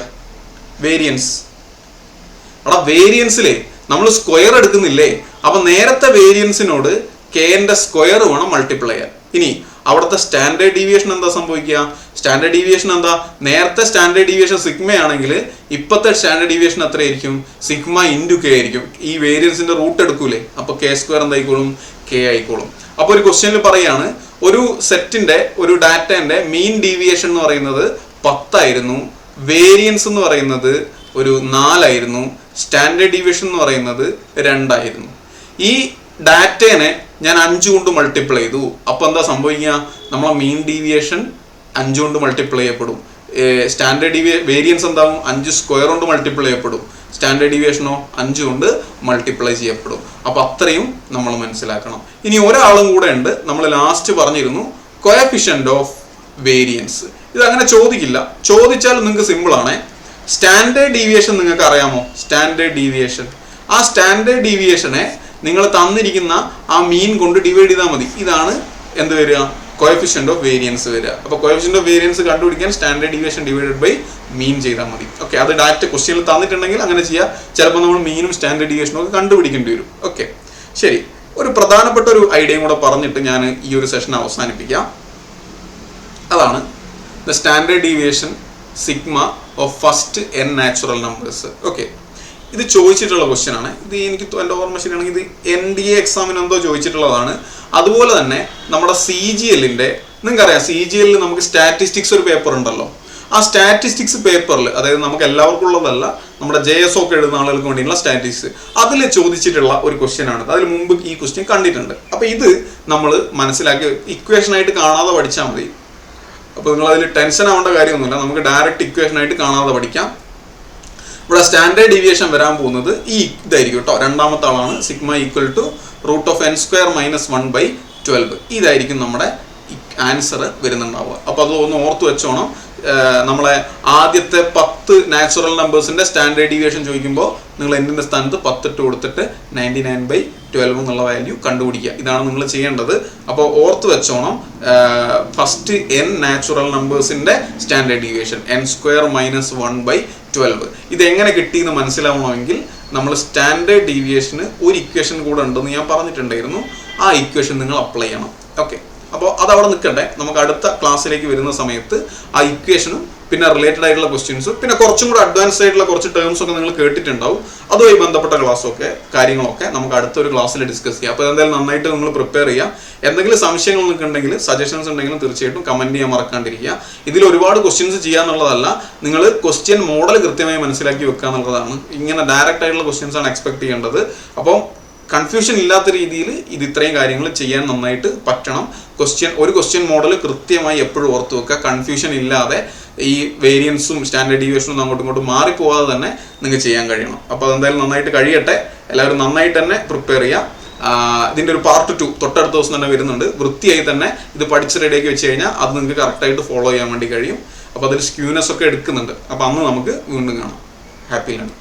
വേരിയൻസിലെ നമ്മൾ സ്ക്വയർ എടുക്കുന്നില്ലേ? അപ്പൊ നേരത്തെ വേരിയൻസിനോട് കെന്റെ സ്ക്വയർ വേണം മൾട്ടിപ്ലൈ ചെയ്യാൻ. ഇനി അവിടുത്തെ സ്റ്റാൻഡേർഡ് ഡീവിയേഷൻ എന്താ സംഭവിക്കുക? സ്റ്റാൻഡേർഡ് ഡീവിയേഷൻ എന്താ? നേരത്തെ സ്റ്റാൻഡേർഡ് ഡീവിയേഷൻ സിഗ്മ ആണെങ്കിൽ ഇപ്പോഴത്തെ സ്റ്റാൻഡേർഡ് ഡീവിയേഷൻ എത്രയായിരിക്കും? സിഗ്മ ഇൻറ്റു കെ ആയിരിക്കും. ഈ വേരിയൻസിന്റെ റൂട്ട് എടുക്കൂലേ? അപ്പൊ കെ സ്ക്വയർ എന്തായിക്കോളും? കെ ആയിക്കോളും. അപ്പൊ ഒരു ക്വസ്റ്റ്യനിൽ പറയാണ്, ഒരു സെറ്റിന്റെ, ഒരു ഡാറ്റന്റെ മീൻ ഡീവിയേഷൻ എന്ന് പറയുന്നത് 10 ആയിരുന്നു, വേരിയൻസ് എന്ന് പറയുന്നത് ഒരു 4 ആയിരുന്നു, സ്റ്റാൻഡേർഡ് ഡീവിയേഷൻ എന്ന് പറയുന്നത് 2 ആയിരുന്നു. ഈ ഡാറ്റേനെ ഞാൻ 5 കൊണ്ട് മൾട്ടിപ്ലൈ ചെയ്തു. അപ്പൊ എന്താ സംഭവിക്കുക? നമ്മളെ മീൻ ഡീവിയേഷൻ 5 കൊണ്ട് മൾട്ടിപ്ലൈ ചെയ്യപ്പെടും. സ്റ്റാൻഡേർഡ് വേരിയൻസ് എന്താവും? 5 സ്ക്വയർ കൊണ്ട് മൾട്ടിപ്ലൈ ചെയ്യപ്പെടും. സ്റ്റാൻഡേർഡ് ഡീവിയേഷനോ 5 കൊണ്ട് മൾട്ടിപ്ലൈ ചെയ്യപ്പെടും. അപ്പോൾ അത്രയും നമ്മൾ മനസ്സിലാക്കണം. ഇനി ഒരാളും കൂടെ ഉണ്ട്, നമ്മൾ ലാസ്റ്റ് പറഞ്ഞിരുന്നു കോഎഫിഷ്യന്റ് ഓഫ് വേരിയൻസ്. ഇതങ്ങനെ ചോദിക്കില്ല, ചോദിച്ചാൽ നിങ്ങൾക്ക് സിമ്പിൾ ആണ്. സ്റ്റാൻഡേർഡ് ഡീവിയേഷൻ നിങ്ങൾക്ക് അറിയാമോ? സ്റ്റാൻഡേർഡ് ഡീവിയേഷൻ, ആ സ്റ്റാൻഡേർഡ് ഡീവിയേഷനെ നിങ്ങൾ തന്നിരിക്കുന്ന ആ മീൻ കൊണ്ട് ഡിവൈഡ് ചെയ്താൽ മതി. ഇതാണ് എന്ത് വരിക? കോഎഫിഷ്യന്റ് ഓഫ് വേരിയൻസ് വരിക. അപ്പോൾ കോഎഫിഷ്യന്റ് ഓഫ് വേരിയൻസ് കണ്ടുപിടിക്കാൻ standard deviation divided by mean ചെയ്താൽ മതി. ഓക്കെ, അത് ഡയറക്റ്റ് ക്വസ്റ്റ്യനിൽ തന്നിട്ടുണ്ടെങ്കിൽ അങ്ങനെ ചെയ്യുക. ചിലപ്പോൾ നമ്മൾ മീനും സ്റ്റാൻഡേർഡ് ഡീവിയേഷനും ഒക്കെ കണ്ടുപിടിക്കേണ്ടി വരും. ഓക്കെ, ശരി. ഒരു പ്രധാനപ്പെട്ട ഒരു ഐഡിയയും കൂടെ പറഞ്ഞിട്ട് ഞാൻ ഈ ഒരു സെഷൻ അവസാനിപ്പിക്കാം. അതാണ് the standard deviation sigma of first n natural numbers. Okay, ഇത് ചോദിച്ചിട്ടുള്ള ക്വസ്റ്റ്യൻ ആണ്. ഇത് എനിക്ക് എൻ്റെ ഓർമ്മ ശരിയാണെങ്കിൽ ഇത് NDA എക്സാമിന് എന്തോ ചോദിച്ചിട്ടുള്ളതാണ്. അതുപോലെ തന്നെ നമ്മുടെ CGL-ന്റെ നിങ്ങൾക്കറിയാം, CGL-ൽ നമുക്ക് സ്റ്റാറ്റിസ്റ്റിക്സ് ഒരു പേപ്പർ ഉണ്ടല്ലോ. ആ സ്റ്റാറ്റിസ്റ്റിക്സ് പേപ്പറിൽ, അതായത് നമുക്ക് എല്ലാവർക്കും ഉള്ളതല്ല, നമ്മുടെ JSO ഒക്കെ എഴുതുന്ന ആളുകൾക്ക് വേണ്ടിയുള്ള സ്റ്റാറ്റിസ്റ്റിക്സ്, അതിൽ ചോദിച്ചിട്ടുള്ള ഒരു ക്വസ്റ്റ്യൻ ആണ്. അതിൽ മുമ്പ് ഈ ക്വസ്റ്റ്യൻ കണ്ടിട്ടുണ്ട്. അപ്പോൾ ഇത് നമ്മൾ മനസ്സിലാക്കി ഇക്വേഷനായിട്ട് കാണാതെ പഠിച്ചാൽ മതി. അപ്പോൾ നിങ്ങൾ അതിൽ ടെൻഷൻ ആവേണ്ട കാര്യമൊന്നുമില്ല, നമുക്ക് ഡയറക്റ്റ് ഇക്വേഷനായിട്ട് കാണാതെ പഠിക്കാം. ഇവിടെ സ്റ്റാൻഡേർഡ് ഡീവിയേഷൻ വരാൻ പോകുന്നത് ഈ ഇതായിരിക്കും കേട്ടോ. രണ്ടാമത്തെ ആളാണ് സിഗ്മ ഈക്വൽ ടു √(n²-1/12). ഇതായിരിക്കും നമ്മുടെ ആൻസർ വരുന്നുണ്ടാവുക. അപ്പോൾ അത് ഒന്ന് ഓർത്ത് വെച്ചോണം. നമ്മളെ ആദ്യത്തെ 10 നാച്ചുറൽ നമ്പേഴ്സിന്റെ സ്റ്റാൻഡേർഡ് ഡീവിയേഷൻ ചോദിക്കുമ്പോൾ നിങ്ങൾ എന്നിന്റെ സ്ഥാനത്ത് 10 ഇട്ട് കൊടുത്തിട്ട് 99/12 എന്നുള്ള വാല്യൂ കണ്ടുപിടിക്കുക. ഇതാണ് നിങ്ങൾ ചെയ്യേണ്ടത്. അപ്പോൾ ഓർത്ത് വെച്ചോണം, ഫസ്റ്റ് n നാച്ചുറൽ നമ്പേഴ്സിന്റെ സ്റ്റാൻഡേർഡ് ഡീവിയേഷൻ n² - 1/12. ഇതെങ്ങനെ കിട്ടിയെന്ന് മനസ്സിലാവണമെങ്കിൽ നമ്മൾ സ്റ്റാൻഡേർഡ് ഡീവിയേഷന് ഒരു ഇക്വേഷൻ കൂടെ ഉണ്ടെന്ന് ഞാൻ പറഞ്ഞിട്ടുണ്ടായിരുന്നു. ആ ഇക്വേഷൻ നിങ്ങൾ അപ്ലൈ ചെയ്യണം. ഓക്കെ, അപ്പോൾ അതവിടെ നിൽക്കട്ടെ. നമുക്ക് അടുത്ത ക്ലാസ്സിലേക്ക് വരുന്ന സമയത്ത് ആ ഇക്വേഷനും പിന്നെ റിലേറ്റഡ് ആയിട്ടുള്ള ക്വസ്റ്റ്യൻസും പിന്നെ കുറച്ചും കൂടെ അഡ്വാൻസ്ഡ് ആയിട്ടുള്ള കുറച്ച് ടേംസ് ഒക്കെ നിങ്ങൾ കേട്ടിട്ടുണ്ടാവും. അതുമായി ബന്ധപ്പെട്ട ക്ലാസ്സൊക്കെ കാര്യങ്ങളൊക്കെ നമുക്ക് അടുത്തൊരു ക്ലാസ്സിൽ ഡിസ്കസ് ചെയ്യാം. അപ്പോൾ എന്തായാലും നന്നായിട്ട് നിങ്ങൾ പ്രിപ്പയർ ചെയ്യുക. എന്തെങ്കിലും സംശയങ്ങൾ നിങ്ങൾക്ക് ഉണ്ടെങ്കിൽ, സജഷൻസ് ഉണ്ടെങ്കിലും തീർച്ചയായിട്ടും കമൻറ്റ് ചെയ്യാൻ മറക്കാണ്ടിരിക്കുക. ഇതിൽ ഒരുപാട് ക്വസ്റ്റ്യൻസ് ചെയ്യാന്നുള്ളതല്ല, നിങ്ങൾ ക്വസ്റ്റ്യൻ മോഡൽ കൃത്യമായി മനസ്സിലാക്കി വെക്കുക എന്നുള്ളതാണ്. ഇങ്ങനെ ഡയറക്റ്റ് ആയിട്ടുള്ള ക്വസ്റ്റ്യൻസ് ആണ് എക്സ്പെക്ട് ചെയ്യേണ്ടത്. അപ്പോൾ കൺഫ്യൂഷൻ ഇല്ലാത്ത രീതിയിൽ ഇത് ഇത്രയും കാര്യങ്ങൾ ചെയ്യാൻ നന്നായിട്ട് പറ്റണം. ഒരു ക്വസ്റ്റ്യൻ മോഡൽ കൃത്യമായി എപ്പോഴും ഓർത്ത് വെക്കുക. കൺഫ്യൂഷൻ ഇല്ലാതെ ഈ വേരിയൻസും സ്റ്റാൻഡേർഡ് ഡീവിയേഷനും അങ്ങോട്ടും ഇങ്ങോട്ടും മാറിപ്പോവാതെ തന്നെ നിങ്ങൾക്ക് ചെയ്യാൻ കഴിയണം. അപ്പോൾ അതെന്തായാലും നന്നായിട്ട് കഴിയട്ടെ. എല്ലാവരും നന്നായിട്ട് തന്നെ പ്രിപ്പയർ ചെയ്യുക. ഇതിൻ്റെ ഒരു പാർട്ട് 2 തൊട്ടടുത്ത ദിവസം തന്നെ വരുന്നുണ്ട്. വൃത്തിയായി തന്നെ ഇത് പഠിച്ച് റെഡിയാക്കി വെച്ച് കഴിഞ്ഞാൽ അത് നിങ്ങൾക്ക് കറക്റ്റായിട്ട് ഫോളോ ചെയ്യാൻ വേണ്ടി കഴിയും. അപ്പോൾ അതിൽ സ്ക്യൂനെസ് ഒക്കെ എടുക്കുന്നുണ്ട്. അപ്പോൾ അന്ന് നമുക്ക് വീണ്ടും കാണാം. Happy learning.